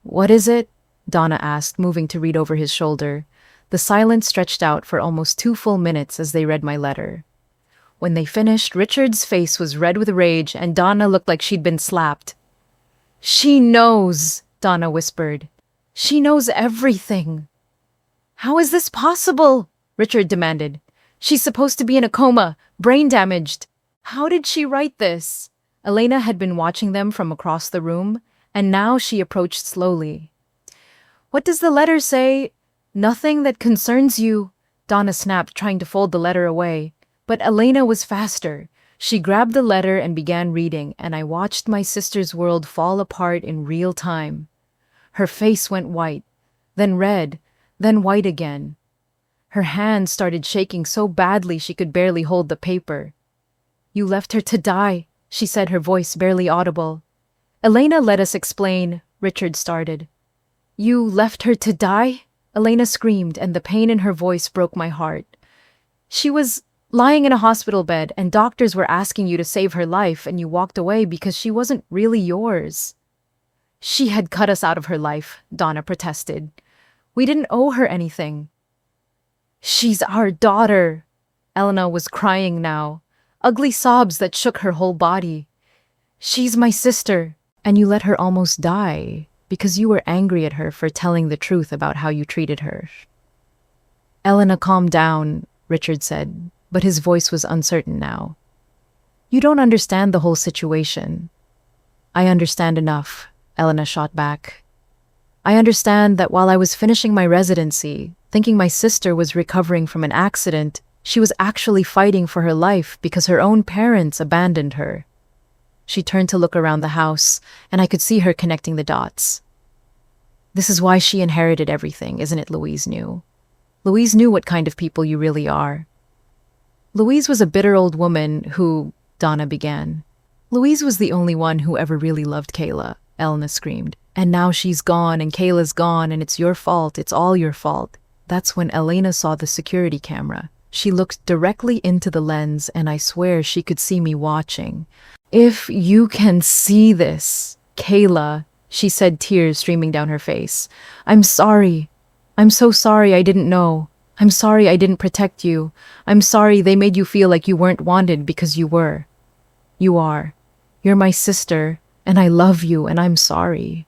"What is it?" Donna asked, moving to read over his shoulder. The silence stretched out for almost 2 full minutes as they read my letter. When they finished, Richard's face was red with rage, and Donna looked like she'd been slapped. "She knows," Donna whispered. "She knows everything." "How is this possible?" Richard demanded. "She's supposed to be in a coma, brain damaged. How did she write this?" Elena had been watching them from across the room, and now she approached slowly. "What does the letter say?" "Nothing that concerns you," Donna snapped, trying to fold the letter away. But Elena was faster. She grabbed the letter and began reading, and I watched my sister's world fall apart in real time. Her face went white, then red, then white again. Her hands started shaking so badly she could barely hold the paper. "You left her to die," she said, her voice barely audible. "Elena, let us explain," Richard started. "You left her to die?" Elena screamed, and the pain in her voice broke my heart. "She was lying in a hospital bed, and doctors were asking you to save her life, and you walked away because she wasn't really yours." "She had cut us out of her life," Donna protested. "We didn't owe her anything." "She's our daughter." Elena was crying now, ugly sobs that shook her whole body. "She's my sister." "And you let her almost die because you were angry at her for telling the truth about how you treated her." "Elena, calm down," Richard said, but his voice was uncertain now. "You don't understand the whole situation." "I understand enough," Elena shot back. "I understand that while I was finishing my residency, thinking my sister was recovering from an accident, she was actually fighting for her life because her own parents abandoned her." She turned to look around the house, and I could see her connecting the dots. "This is why she inherited everything, isn't it?" Louise knew. Louise knew what kind of people you really are. Louise was a bitter old woman who, Donna began. "Louise was the only one who ever really loved Kayla," Elena screamed. "And now she's gone, and Kayla's gone, and it's your fault, it's all your fault." That's when Elena saw the security camera. She looked directly into the lens, and I swear she could see me watching. "If you can see this, Kayla," she said, tears streaming down her face. "I'm sorry. I'm so sorry I didn't know. I'm sorry I didn't protect you. I'm sorry they made you feel like you weren't wanted because you were. You are. You're my sister, and I love you, and I'm sorry."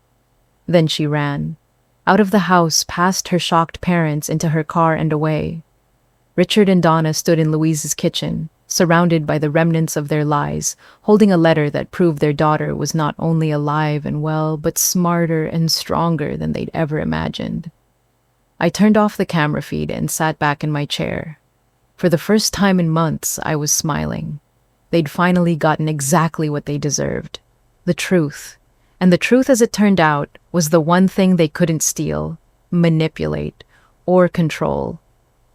Then she ran. Out of the house, past her shocked parents, into her car and away. Richard and Donna stood in Louise's kitchen, surrounded by the remnants of their lies, holding a letter that proved their daughter was not only alive and well, but smarter and stronger than they'd ever imagined. I turned off the camera feed and sat back in my chair. For the first time in months, I was smiling. They'd finally gotten exactly what they deserved. The truth. And the truth, as it turned out, was the one thing they couldn't steal, manipulate, or control.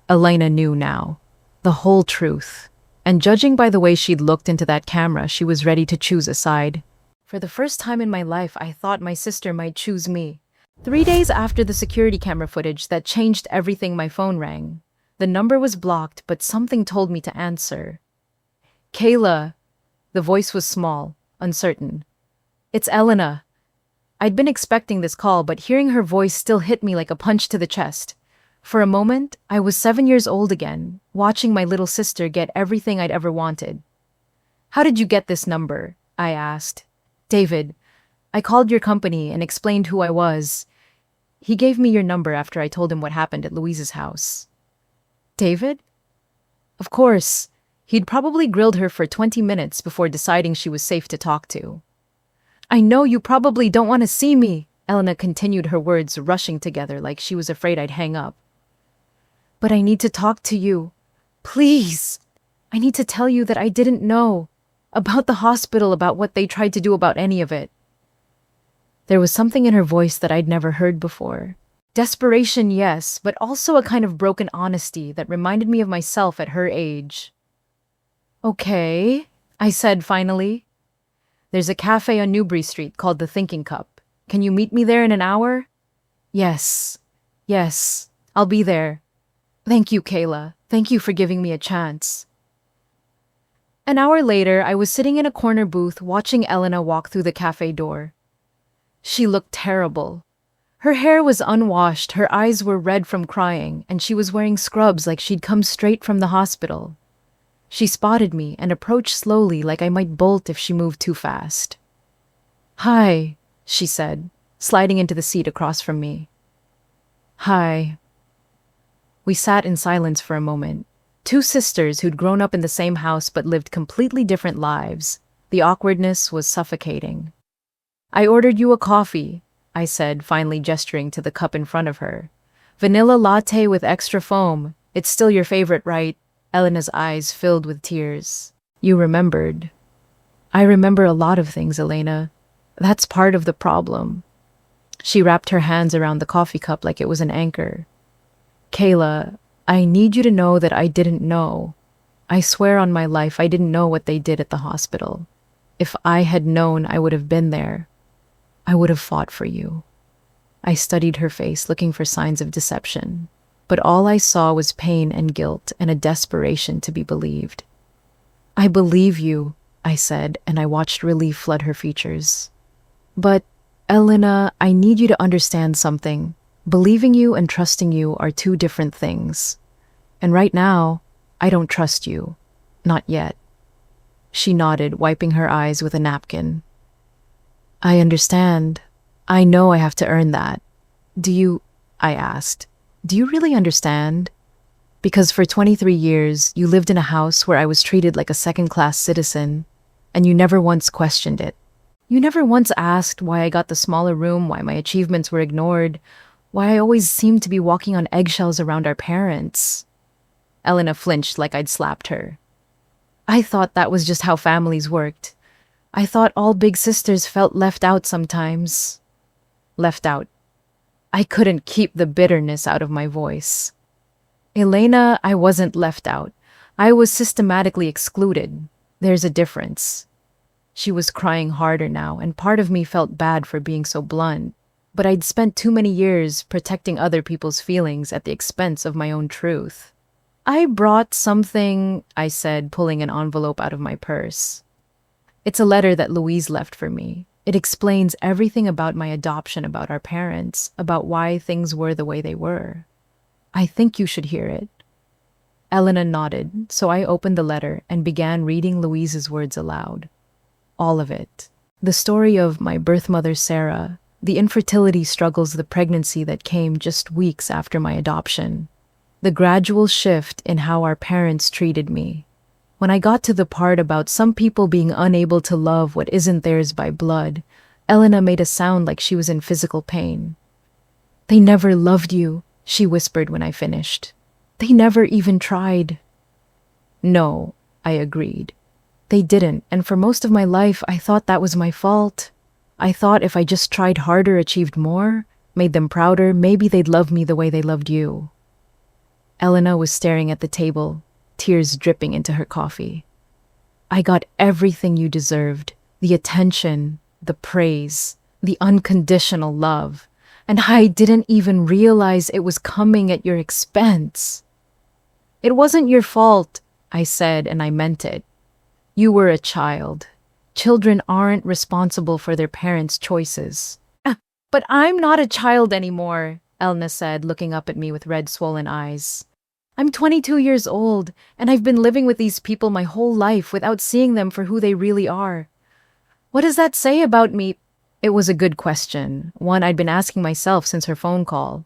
Elena knew now. The whole truth. And judging by the way she'd looked into that camera, she was ready to choose a side. For the first time in my life, I thought my sister might choose me. 3 days after the security camera footage that changed everything, my phone rang. The number was blocked, but something told me to answer. "Kayla." The voice was small, uncertain. "It's Elena." I'd been expecting this call, but hearing her voice still hit me like a punch to the chest. For a moment, I was 7 years old again, watching my little sister get everything I'd ever wanted. "How did you get this number?" I asked. "David. I called your company and explained who I was. He gave me your number after I told him what happened at Louise's house." "David?" Of course. He'd probably grilled her for 20 minutes before deciding she was safe to talk to. "I know you probably don't want to see me," Elena continued, her words rushing together like she was afraid I'd hang up. "But I need to talk to you. Please. I need to tell you that I didn't know. About the hospital, about what they tried to do, about any of it." There was something in her voice that I'd never heard before. Desperation, yes, but also a kind of broken honesty that reminded me of myself at her age. "Okay," I said finally. "There's a cafe on Newbury Street called the Thinking Cup. Can you meet me there in an hour?" Yes, I'll be there." Thank you, Kayla. Thank you for giving me a chance. An hour later, I was sitting in a corner booth watching Elena walk through the cafe door. She looked terrible. Her hair was unwashed, her eyes were red from crying, and she was wearing scrubs like she'd come straight from the hospital. She spotted me and approached slowly like I might bolt if she moved too fast. "Hi," she said, sliding into the seat across from me. "Hi." We sat in silence for a moment. Two sisters who'd grown up in the same house but lived completely different lives. The awkwardness was suffocating. "I ordered you a coffee," I said, finally gesturing to the cup in front of her. "Vanilla latte with extra foam. It's still your favorite, right?" Elena's eyes filled with tears. "You remembered." "I remember a lot of things, Elena. That's part of the problem." She wrapped her hands around the coffee cup like it was an anchor. "Kayla, I need you to know that I didn't know. I swear on my life I didn't know what they did at the hospital. If I had known, I would have been there. I would have fought for you." I studied her face, looking for signs of deception. But all I saw was pain and guilt and a desperation to be believed. "I believe you," I said, and I watched relief flood her features. "But, Elena, I need you to understand something. Believing you and trusting you are two different things. And right now, I don't trust you. Not yet." She nodded, wiping her eyes with a napkin. "I understand. I know I have to earn that. Do you," I asked, "do you really understand? Because for 23 years, you lived in a house where I was treated like a second-class citizen, and you never once questioned it. You never once asked why I got the smaller room, why my achievements were ignored, why I always seemed to be walking on eggshells around our parents." Elena flinched like I'd slapped her. "I thought that was just how families worked. I thought all big sisters felt left out sometimes." Left out. I couldn't keep the bitterness out of my voice. "Elena, I wasn't left out. I was systematically excluded. There's a difference." She was crying harder now, and part of me felt bad for being so blunt. But I'd spent too many years protecting other people's feelings at the expense of my own truth. "I brought something," I said, pulling an envelope out of my purse. "It's a letter that Louise left for me. It explains everything about my adoption, about our parents, about why things were the way they were. I think you should hear it." Elena nodded, so I opened the letter and began reading Louise's words aloud. All of it. The story of my birth mother, Sarah, the infertility struggles, the pregnancy that came just weeks after my adoption, the gradual shift in how our parents treated me. When I got to the part about some people being unable to love what isn't theirs by blood, Elena made a sound like she was in physical pain. "They never loved you," she whispered when I finished. "They never even tried." "No," I agreed. "They didn't, and for most of my life I thought that was my fault. I thought if I just tried harder, achieved more, made them prouder, maybe they'd love me the way they loved you." Elena was staring at the table, tears dripping into her coffee. "I got everything you deserved, the attention, the praise, the unconditional love, and I didn't even realize it was coming at your expense." "It wasn't your fault," I said, and I meant it. "You were a child. Children aren't responsible for their parents' choices." "But I'm not a child anymore," Elna said, looking up at me with red, swollen eyes. "I'm 22 years old, and I've been living with these people my whole life without seeing them for who they really are. What does that say about me?" It was a good question, one I'd been asking myself since her phone call.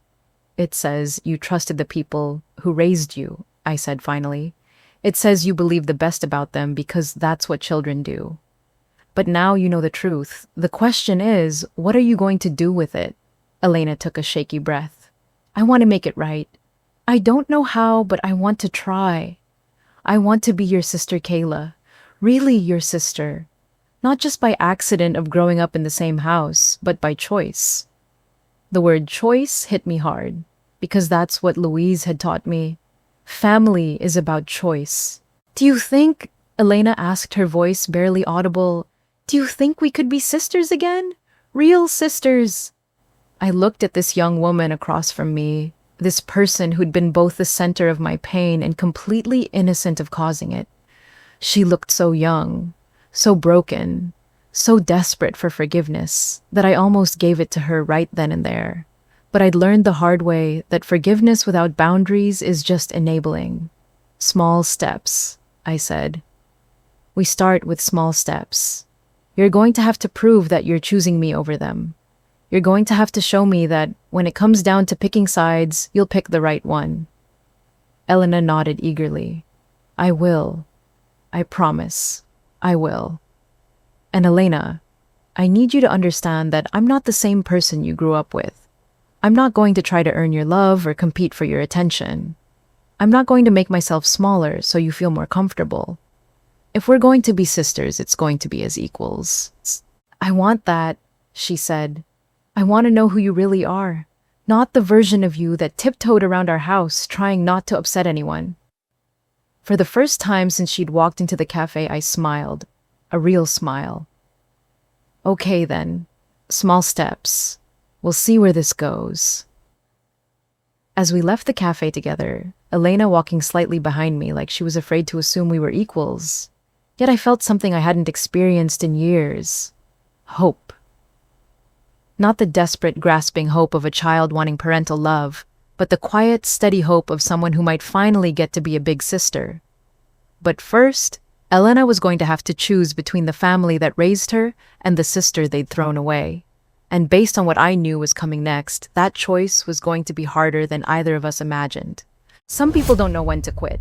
"It says you trusted the people who raised you," I said finally. "It says you believe the best about them because that's what children do. But now you know the truth. The question is, what are you going to do with it?" Elena took a shaky breath. "I want to make it right. I don't know how, but I want to try. I want to be your sister Kayla, really your sister. Not just by accident of growing up in the same house, but by choice." The word choice hit me hard, because that's what Louise had taught me. Family is about choice. "Do you think," Elena asked, her voice barely audible, "do you think we could be sisters again? Real sisters?" I looked at this young woman across from me, This person who'd been both the center of my pain and completely innocent of causing it. She looked so young, so broken, so desperate for forgiveness that I almost gave it to her right then and there. But I'd learned the hard way that forgiveness without boundaries is just enabling. Small steps, I said. We start with small steps. You're going to have to prove that you're choosing me over them. You're going to have to show me that when it comes down to picking sides, you'll pick the right one. Elena nodded eagerly. I will. I promise. I will. And Elena, I need you to understand that I'm not the same person you grew up with. I'm not going to try to earn your love or compete for your attention. I'm not going to make myself smaller so you feel more comfortable. If we're going to be sisters, it's going to be as equals. I want that, she said. I want to know who you really are, not the version of you that tiptoed around our house trying not to upset anyone. For the first time since she'd walked into the cafe, I smiled, a real smile. Okay then, small steps. We'll see where this goes. As we left the cafe together, Elena walking slightly behind me like she was afraid to assume we were equals, yet I felt something I hadn't experienced in years. Hope. Not the desperate, grasping hope of a child wanting parental love, but the quiet, steady hope of someone who might finally get to be a big sister. But first, Elena was going to have to choose between the family that raised her and the sister they'd thrown away. And based on what I knew was coming next, that choice was going to be harder than either of us imagined. Some people don't know when to quit.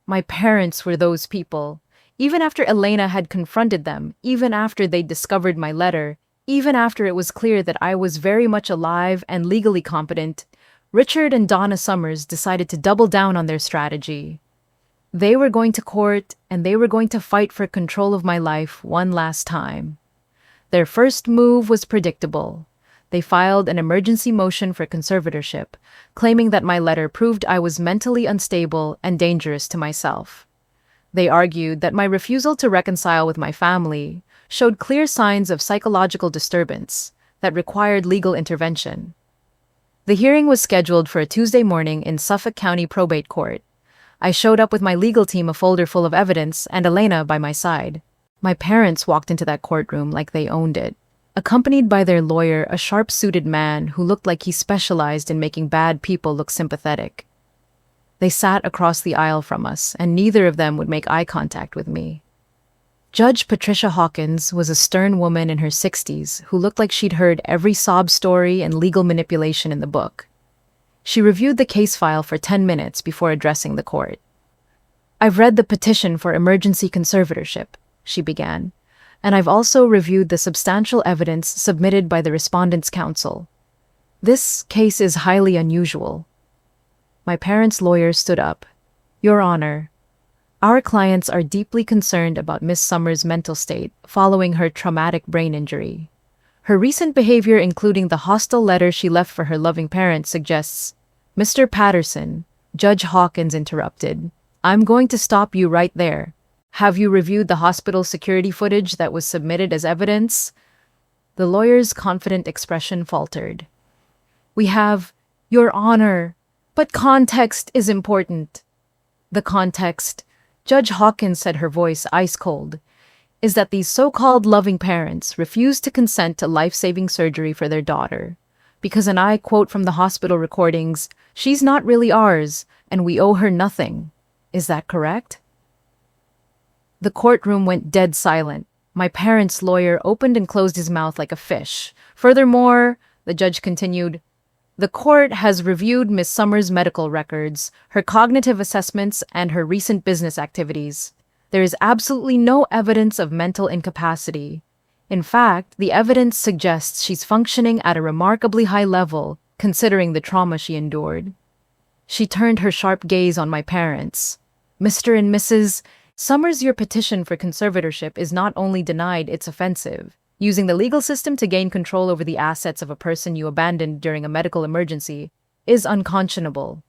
My parents were those people. Even after Elena had confronted them, even after they'd discovered my letter, even after it was clear that I was very much alive and legally competent, Richard and Donna Summers decided to double down on their strategy. They were going to court, and they were going to fight for control of my life one last time. Their first move was predictable. They filed an emergency motion for conservatorship, claiming that my letter proved I was mentally unstable and dangerous to myself. They argued that my refusal to reconcile with my family showed clear signs of psychological disturbance that required legal intervention. The hearing was scheduled for a Tuesday morning in Suffolk County Probate Court. I showed up with my legal team, a folder full of evidence, and Elena by my side. My parents walked into that courtroom like they owned it, accompanied by their lawyer, a sharp-suited man who looked like he specialized in making bad people look sympathetic. They sat across the aisle from us, and neither of them would make eye contact with me. Judge Patricia Hawkins was a stern woman in her 60s who looked like she'd heard every sob story and legal manipulation in the book. She reviewed the case file for 10 minutes before addressing the court. I've read the petition for emergency conservatorship, she began, and I've also reviewed the substantial evidence submitted by the Respondents' Counsel. This case is highly unusual. My parents' lawyer stood up. Your Honor, our clients are deeply concerned about Miss Summers' mental state following her traumatic brain injury. Her recent behavior, including the hostile letter she left for her loving parents, suggests— Mr. Patterson, Judge Hawkins interrupted. I'm going to stop you right there. Have you reviewed the hospital security footage that was submitted as evidence? The lawyer's confident expression faltered. We have, Your Honor, but context is important. The context, Judge Hawkins said, her voice ice cold, is that these so-called loving parents refused to consent to life-saving surgery for their daughter. Because, and I quote from the hospital recordings, she's not really ours, and we owe her nothing. Is that correct? The courtroom went dead silent. My parents' lawyer opened and closed his mouth like a fish. Furthermore, the judge continued, the court has reviewed Miss Summers' medical records, her cognitive assessments, and her recent business activities. There is absolutely no evidence of mental incapacity. In fact, the evidence suggests she's functioning at a remarkably high level, considering the trauma she endured. She turned her sharp gaze on my parents. Mr. and Mrs. Summers, your petition for conservatorship is not only denied, it's offensive. Using the legal system to gain control over the assets of a person you abandoned during a medical emergency is unconscionable.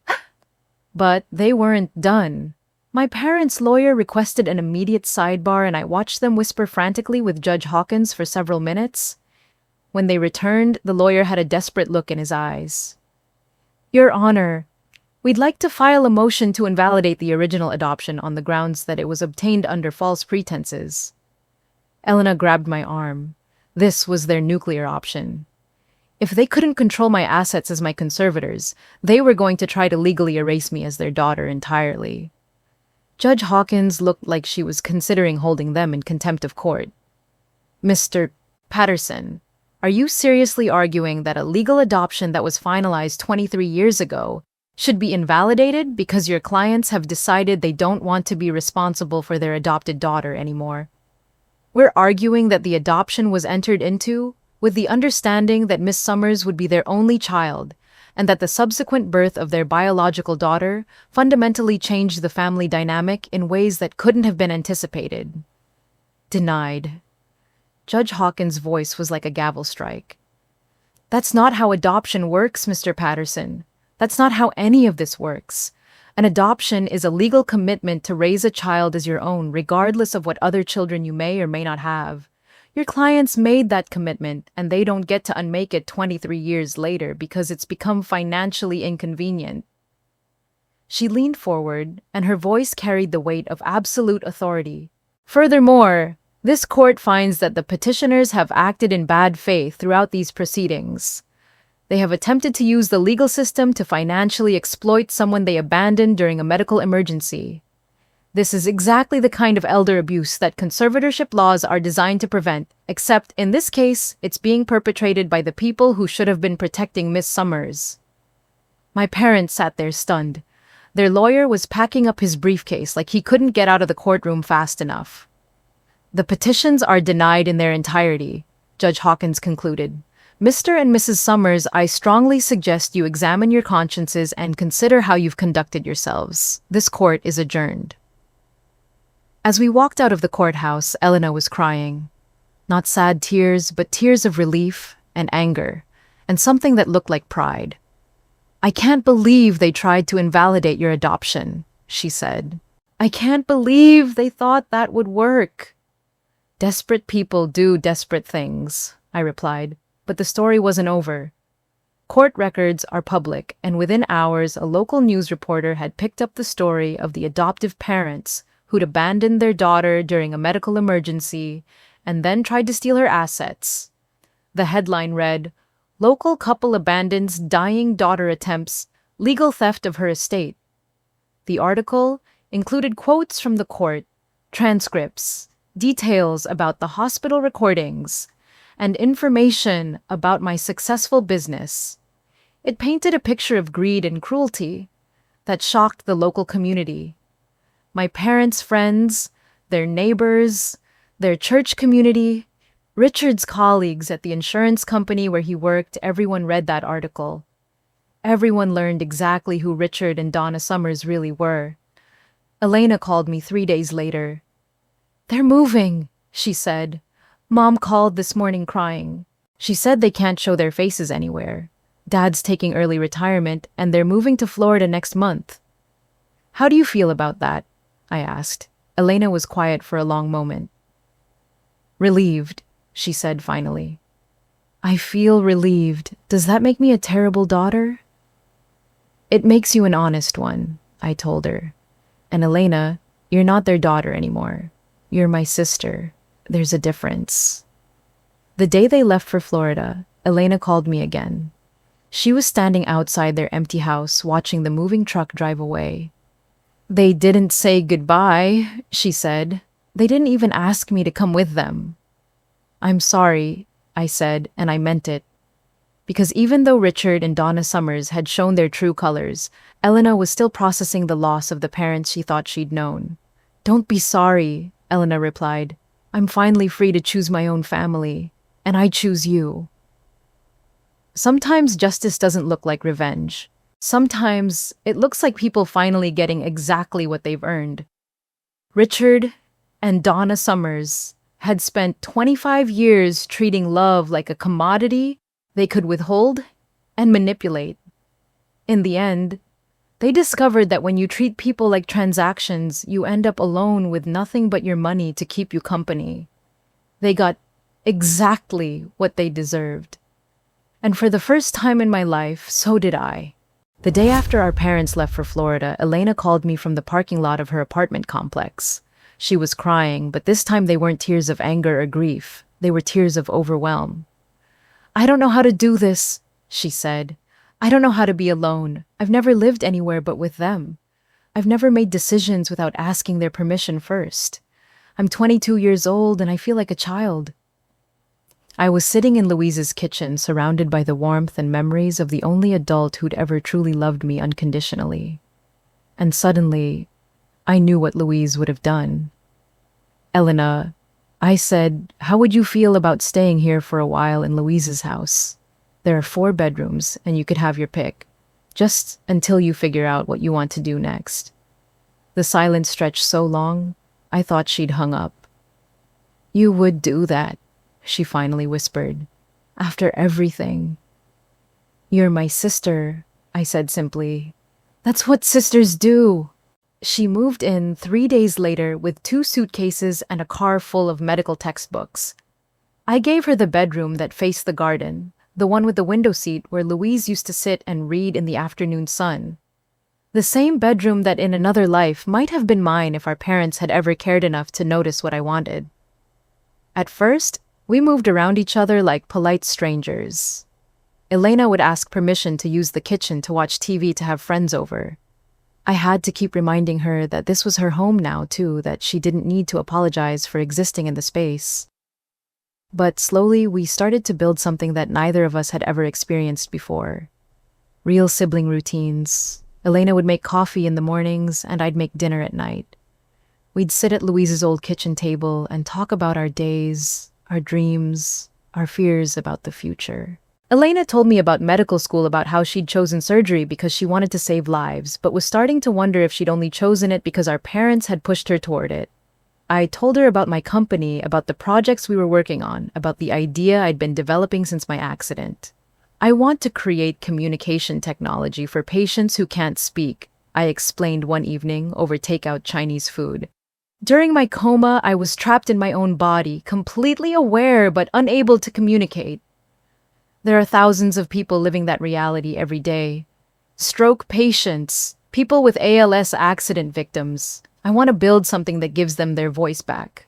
But they weren't done. My parents' lawyer requested an immediate sidebar, and I watched them whisper frantically with Judge Hawkins for several minutes. When they returned, the lawyer had a desperate look in his eyes. Your Honor, we'd like to file a motion to invalidate the original adoption on the grounds that it was obtained under false pretenses. Elena grabbed my arm. This was their nuclear option. If they couldn't control my assets as my conservators, they were going to try to legally erase me as their daughter entirely. Judge Hawkins looked like she was considering holding them in contempt of court. Mr. Patterson, are you seriously arguing that a legal adoption that was finalized 23 years ago should be invalidated because your clients have decided they don't want to be responsible for their adopted daughter anymore? We're arguing that the adoption was entered into with the understanding that Miss Summers would be their only child, and that the subsequent birth of their biological daughter fundamentally changed the family dynamic in ways that couldn't have been anticipated. Denied. Judge Hawkins' voice was like a gavel strike. That's not how adoption works, Mr. Patterson. That's not how any of this works. An adoption is a legal commitment to raise a child as your own, regardless of what other children you may or may not have. Your clients made that commitment, and they don't get to unmake it 23 years later because it's become financially inconvenient. She leaned forward, and her voice carried the weight of absolute authority. Furthermore, this court finds that the petitioners have acted in bad faith throughout these proceedings. They have attempted to use the legal system to financially exploit someone they abandoned during a medical emergency. This is exactly the kind of elder abuse that conservatorship laws are designed to prevent, except in this case, it's being perpetrated by the people who should have been protecting Miss Summers. My parents sat there stunned. Their lawyer was packing up his briefcase like he couldn't get out of the courtroom fast enough. The petitions are denied in their entirety, Judge Hawkins concluded. Mr. and Mrs. Summers, I strongly suggest you examine your consciences and consider how you've conducted yourselves. This court is adjourned. As we walked out of the courthouse, Elena was crying. Not sad tears, but tears of relief and anger, and something that looked like pride. I can't believe they tried to invalidate your adoption, she said. I can't believe they thought that would work. Desperate people do desperate things, I replied, but the story wasn't over. Court records are public, and within hours, a local news reporter had picked up the story of the adoptive parents who'd abandoned their daughter during a medical emergency and then tried to steal her assets. The headline read, "Local couple abandons dying daughter attempts legal theft of her estate." The article included quotes from the court, transcripts, details about the hospital recordings, and information about my successful business. It painted a picture of greed and cruelty that shocked the local community. My parents' friends, their neighbors, their church community, Richard's colleagues at the insurance company where he worked, everyone read that article. Everyone learned exactly who Richard and Donna Summers really were. Elena called me 3 days later. "They're moving," she said. "Mom called this morning crying. She said they can't show their faces anywhere. Dad's taking early retirement, and they're moving to Florida next month." "How do you feel about that?" I asked. Elena was quiet for a long moment. "Relieved," she said finally. "I feel relieved. Does that make me a terrible daughter?" "It makes you an honest one," I told her. "And Elena, you're not their daughter anymore. You're my sister. There's a difference." The day they left for Florida, Elena called me again. She was standing outside their empty house watching the moving truck drive away. "They didn't say goodbye," she said. "They didn't even ask me to come with them." "I'm sorry," I said, and I meant it. Because even though Richard and Donna Summers had shown their true colors, Elena was still processing the loss of the parents she thought she'd known. "Don't be sorry," Elena replied. "I'm finally free to choose my own family, and I choose you." Sometimes justice doesn't look like revenge. Sometimes it looks like people finally getting exactly what they've earned. Richard and Donna Summers had spent 25 years treating love like a commodity they could withhold and manipulate. In the end, they discovered that when you treat people like transactions, you end up alone with nothing but your money to keep you company. They got exactly what they deserved. And for the first time in my life, so did I. The day after our parents left for Florida, Elena called me from the parking lot of her apartment complex. She was crying, but this time they weren't tears of anger or grief. They were tears of overwhelm. "I don't know how to do this," she said. "I don't know how to be alone. I've never lived anywhere but with them. I've never made decisions without asking their permission first. I'm 22 years old and I feel like a child." I was sitting in Louise's kitchen, surrounded by the warmth and memories of the only adult who'd ever truly loved me unconditionally. And suddenly, I knew what Louise would have done. "Elena," I said, "how would you feel about staying here for a while in Louise's house? There are 4 bedrooms, and you could have your pick, just until you figure out what you want to do next." The silence stretched so long, I thought she'd hung up. "You would do that," she finally whispered, "after everything." "You're my sister," I said simply. "That's what sisters do." She moved in 3 days later with 2 suitcases and a car full of medical textbooks. I gave her the bedroom that faced the garden, the one with the window seat where Louise used to sit and read in the afternoon sun. The same bedroom that in another life might have been mine if our parents had ever cared enough to notice what I wanted. At first, we moved around each other like polite strangers. Elena would ask permission to use the kitchen to watch TV to have friends over. I had to keep reminding her that this was her home now, too, that she didn't need to apologize for existing in the space. But slowly, we started to build something that neither of us had ever experienced before. Real sibling routines. Elena would make coffee in the mornings, and I'd make dinner at night. We'd sit at Louise's old kitchen table and talk about our days, our dreams, our fears about the future. Elena told me about medical school, about how she'd chosen surgery because she wanted to save lives, but was starting to wonder if she'd only chosen it because our parents had pushed her toward it. I told her about my company, about the projects we were working on, about the idea I'd been developing since my accident. "I want to create communication technology for patients who can't speak," I explained one evening over takeout Chinese food. "During my coma, I was trapped in my own body, completely aware but unable to communicate. There are thousands of people living that reality every day. Stroke patients, people with ALS accident victims. I want to build something that gives them their voice back."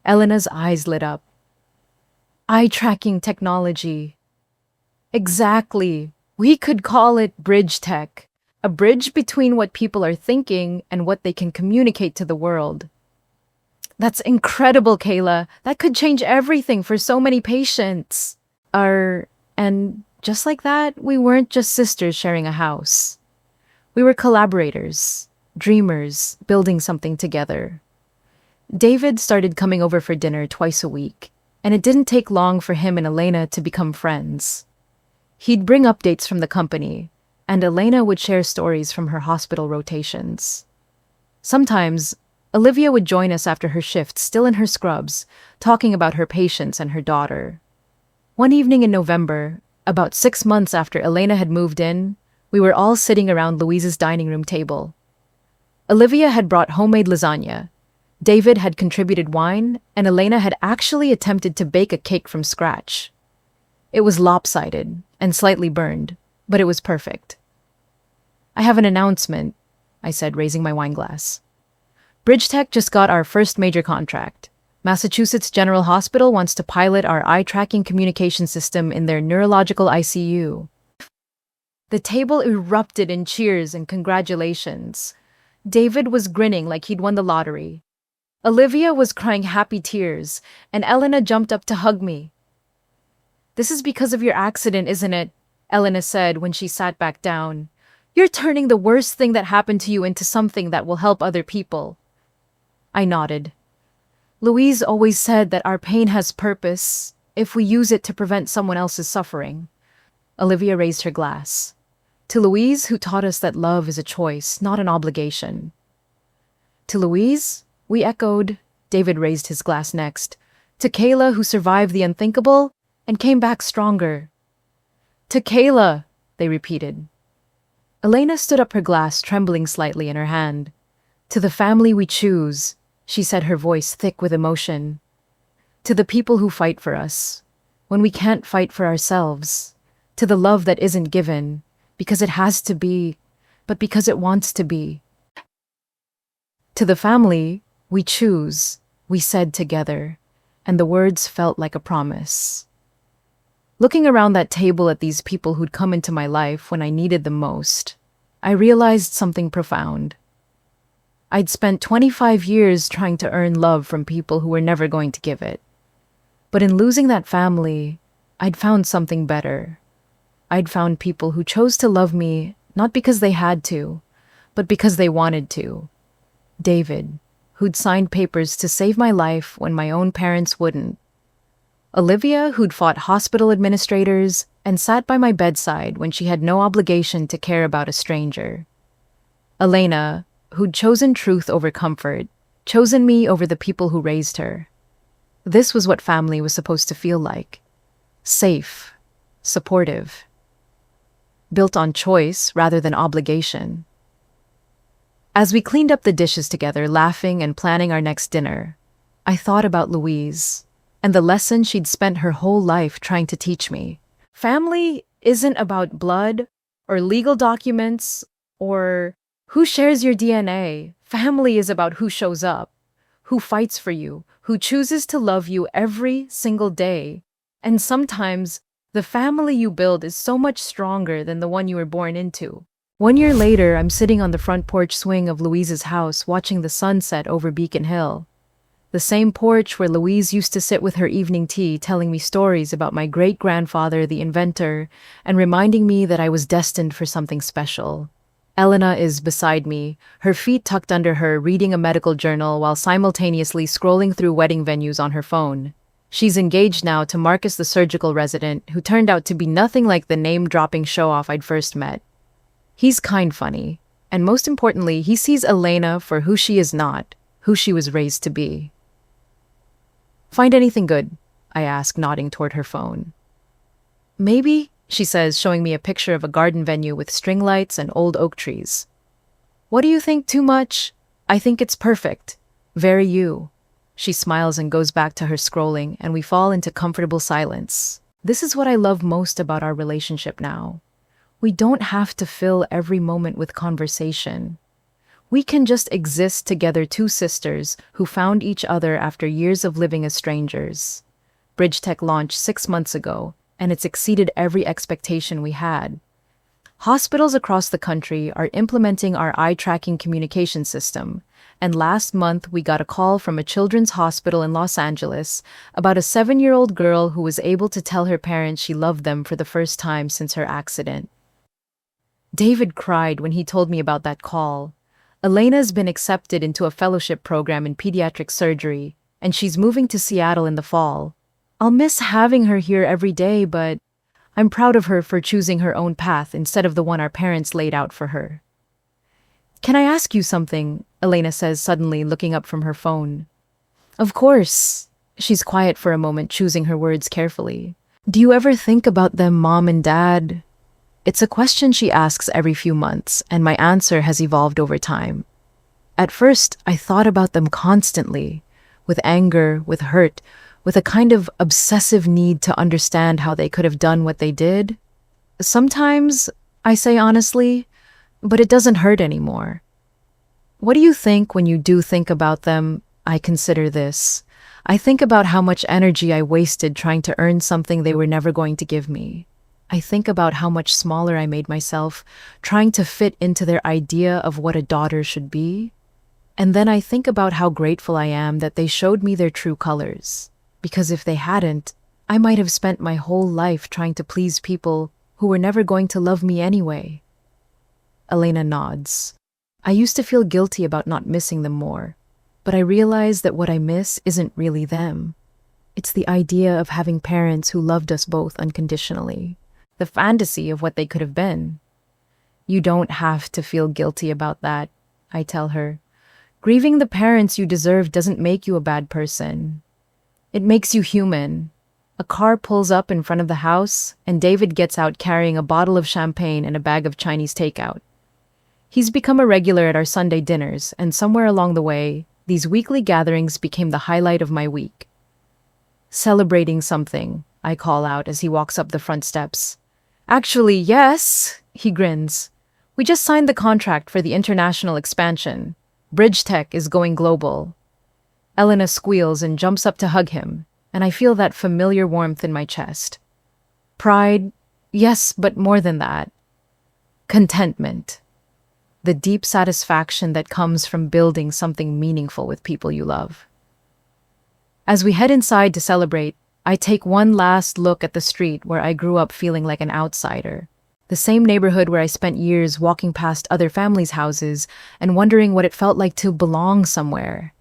Elena's eyes lit up. "Eye tracking technology." "Exactly. We could call it bridge tech. A bridge between what people are thinking and what they can communicate to the world." "That's incredible, Kayla. That could change everything for so many patients." And just like that, we weren't just sisters sharing a house. We were collaborators, dreamers, building something together. David started coming over for dinner twice a week, and it didn't take long for him and Elena to become friends. He'd bring updates from the company, and Elena would share stories from her hospital rotations. Sometimes, Olivia would join us after her shift, still in her scrubs, talking about her patients and her daughter. One evening in November, about 6 months after Elena had moved in, we were all sitting around Louise's dining room table. Olivia had brought homemade lasagna. David had contributed wine, and Elena had actually attempted to bake a cake from scratch. It was lopsided and slightly burned, but it was perfect. "I have an announcement," I said, raising my wine glass. "BridgeTech just got our first major contract. Massachusetts General Hospital wants to pilot our eye-tracking communication system in their neurological ICU." The table erupted in cheers and congratulations. David was grinning like he'd won the lottery. Olivia was crying happy tears, and Elena jumped up to hug me. "This is because of your accident, isn't it?" Elena said when she sat back down. "You're turning the worst thing that happened to you into something that will help other people." I nodded. "Louise always said that our pain has purpose if we use it to prevent someone else's suffering." Olivia raised her glass. "To Louise, who taught us that love is a choice, not an obligation." "To Louise?" we echoed. David raised his glass next. "To Kayla, who survived the unthinkable and came back stronger." "To Kayla," they repeated. Elena stood up, her glass trembling slightly in her hand. "To the family we choose," she said, her voice thick with emotion. "To the people who fight for us, when we can't fight for ourselves. To the love that isn't given, because it has to be, but because it wants to be. To the family, we choose, we said together, and the words felt like a promise. Looking around that table at these people who'd come into my life when I needed them most, I realized something profound. I'd spent 25 years trying to earn love from people who were never going to give it. But in losing that family, I'd found something better. I'd found people who chose to love me not because they had to, but because they wanted to. David, who'd signed papers to save my life when my own parents wouldn't. Olivia, who'd fought hospital administrators and sat by my bedside when she had no obligation to care about a stranger. Elena, who'd chosen truth over comfort, chosen me over the people who raised her. This was what family was supposed to feel like. Safe, supportive, built on choice rather than obligation. As we cleaned up the dishes together, laughing and planning our next dinner, I thought about Louise and the lesson she'd spent her whole life trying to teach me. Family isn't about blood or legal documents or who shares your DNA. Family is about who shows up, who fights for you, who chooses to love you every single day. And sometimes the family you build is so much stronger than the one you were born into. 1 year later, I'm sitting on the front porch swing of Louise's house watching the sunset over Beacon Hill. The same porch where Louise used to sit with her evening tea telling me stories about my great-grandfather, the inventor, and reminding me that I was destined for something special. Elena is beside me, her feet tucked under her, reading a medical journal while simultaneously scrolling through wedding venues on her phone. She's engaged now to Marcus, the surgical resident, who turned out to be nothing like the name-dropping show-off I'd first met. He's kind funny, and most importantly, he sees Elena for who she is not, who she was raised to be. "Find anything good?" I ask, nodding toward her phone. "Maybe," she says, showing me a picture of a garden venue with string lights and old oak trees. "What do you think, too much?" "I think it's perfect. Very you." She smiles and goes back to her scrolling, and we fall into comfortable silence. This is what I love most about our relationship now. We don't have to fill every moment with conversation. We can just exist together, two sisters who found each other after years of living as strangers. Bridge Tech launched 6 months ago, and it's exceeded every expectation we had. Hospitals across the country are implementing our eye-tracking communication system, and last month we got a call from a children's hospital in Los Angeles about a 7-year-old girl who was able to tell her parents she loved them for the first time since her accident. David cried when he told me about that call. Elena's been accepted into a fellowship program in pediatric surgery, and she's moving to Seattle in the fall. I'll miss having her here every day, but I'm proud of her for choosing her own path instead of the one our parents laid out for her. "Can I ask you something?" Elena says suddenly, looking up from her phone. "Of course." She's quiet for a moment, choosing her words carefully. "Do you ever think about them, Mom and Dad?" It's a question she asks every few months, and my answer has evolved over time. At first, I thought about them constantly, with anger, with hurt, with a kind of obsessive need to understand how they could have done what they did. Sometimes, I say honestly, but it doesn't hurt anymore. What do you think when you do think about them? I consider this. I think about how much energy I wasted trying to earn something they were never going to give me. I think about how much smaller I made myself, trying to fit into their idea of what a daughter should be. And then I think about how grateful I am that they showed me their true colors. Because if they hadn't, I might have spent my whole life trying to please people who were never going to love me anyway. Elena nods. I used to feel guilty about not missing them more, but I realized that what I miss isn't really them. It's the idea of having parents who loved us both unconditionally. The fantasy of what they could have been. "You don't have to feel guilty about that," I tell her. "Grieving the parents you deserve doesn't make you a bad person. It makes you human." A car pulls up in front of the house, and David gets out carrying a bottle of champagne and a bag of Chinese takeout. He's become a regular at our Sunday dinners, and somewhere along the way, these weekly gatherings became the highlight of my week. "Celebrating something," I call out as he walks up the front steps. "Actually, yes," He grins. We just signed the contract for the international expansion. Bridge Tech is going global. Elena squeals and jumps up to hug him, and I feel that familiar warmth in my chest. Pride, yes, but more than that. Contentment. The deep satisfaction that comes from building something meaningful with people you love. As we head inside to celebrate, I take one last look at the street where I grew up feeling like an outsider. The same neighborhood where I spent years walking past other families' houses and wondering what it felt like to belong somewhere.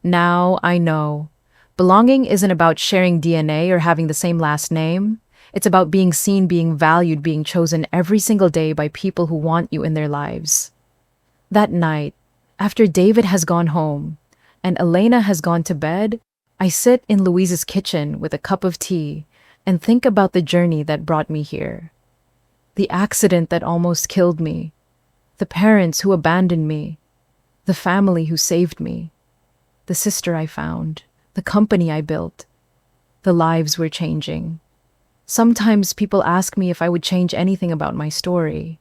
Now I know. Belonging isn't about sharing DNA or having the same last name. It's about being seen, being valued, being chosen every single day by people who want you in their lives. That night, after David has gone home and Elena has gone to bed, I sit in Louise's kitchen with a cup of tea and think about the journey that brought me here. The accident that almost killed me. The parents who abandoned me. The family who saved me. The sister I found. The company I built. The lives we're changing. Sometimes people ask me if I would change anything about my story.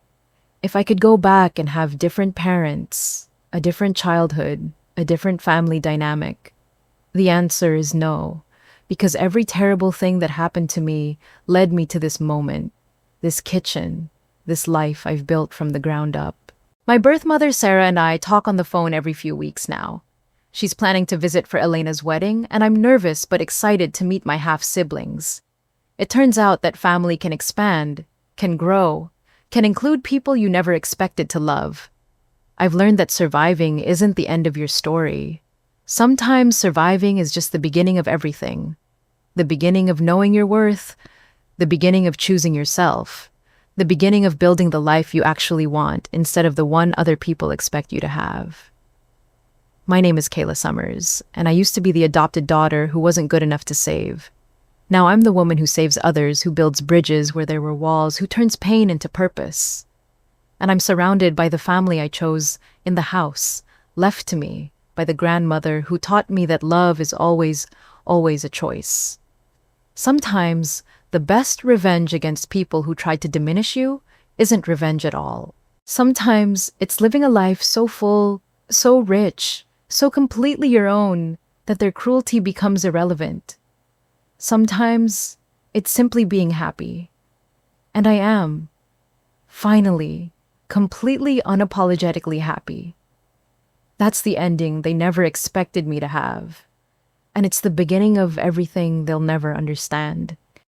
If I could go back and have different parents, a different childhood, a different family dynamic. The answer is no, because every terrible thing that happened to me led me to this moment, this kitchen, this life I've built from the ground up. My birth mother Sarah and I talk on the phone every few weeks now. She's planning to visit for Elena's wedding, and I'm nervous but excited to meet my half-siblings. It turns out that family can expand, can grow, can include people you never expected to love. I've learned that surviving isn't the end of your story. Sometimes surviving is just the beginning of everything. The beginning of knowing your worth, the beginning of choosing yourself, the beginning of building the life you actually want instead of the one other people expect you to have. My name is Kayla Summers, and I used to be the adopted daughter who wasn't good enough to save. Now I'm the woman who saves others, who builds bridges where there were walls, who turns pain into purpose. And I'm surrounded by the family I chose in the house, left to me by the grandmother who taught me that love is always, always a choice. Sometimes the best revenge against people who tried to diminish you isn't revenge at all. Sometimes it's living a life so full, so rich, so completely your own that their cruelty becomes irrelevant. Sometimes it's simply being happy. And I am, finally, completely unapologetically happy. That's the ending they never expected me to have. And it's the beginning of everything they'll never understand.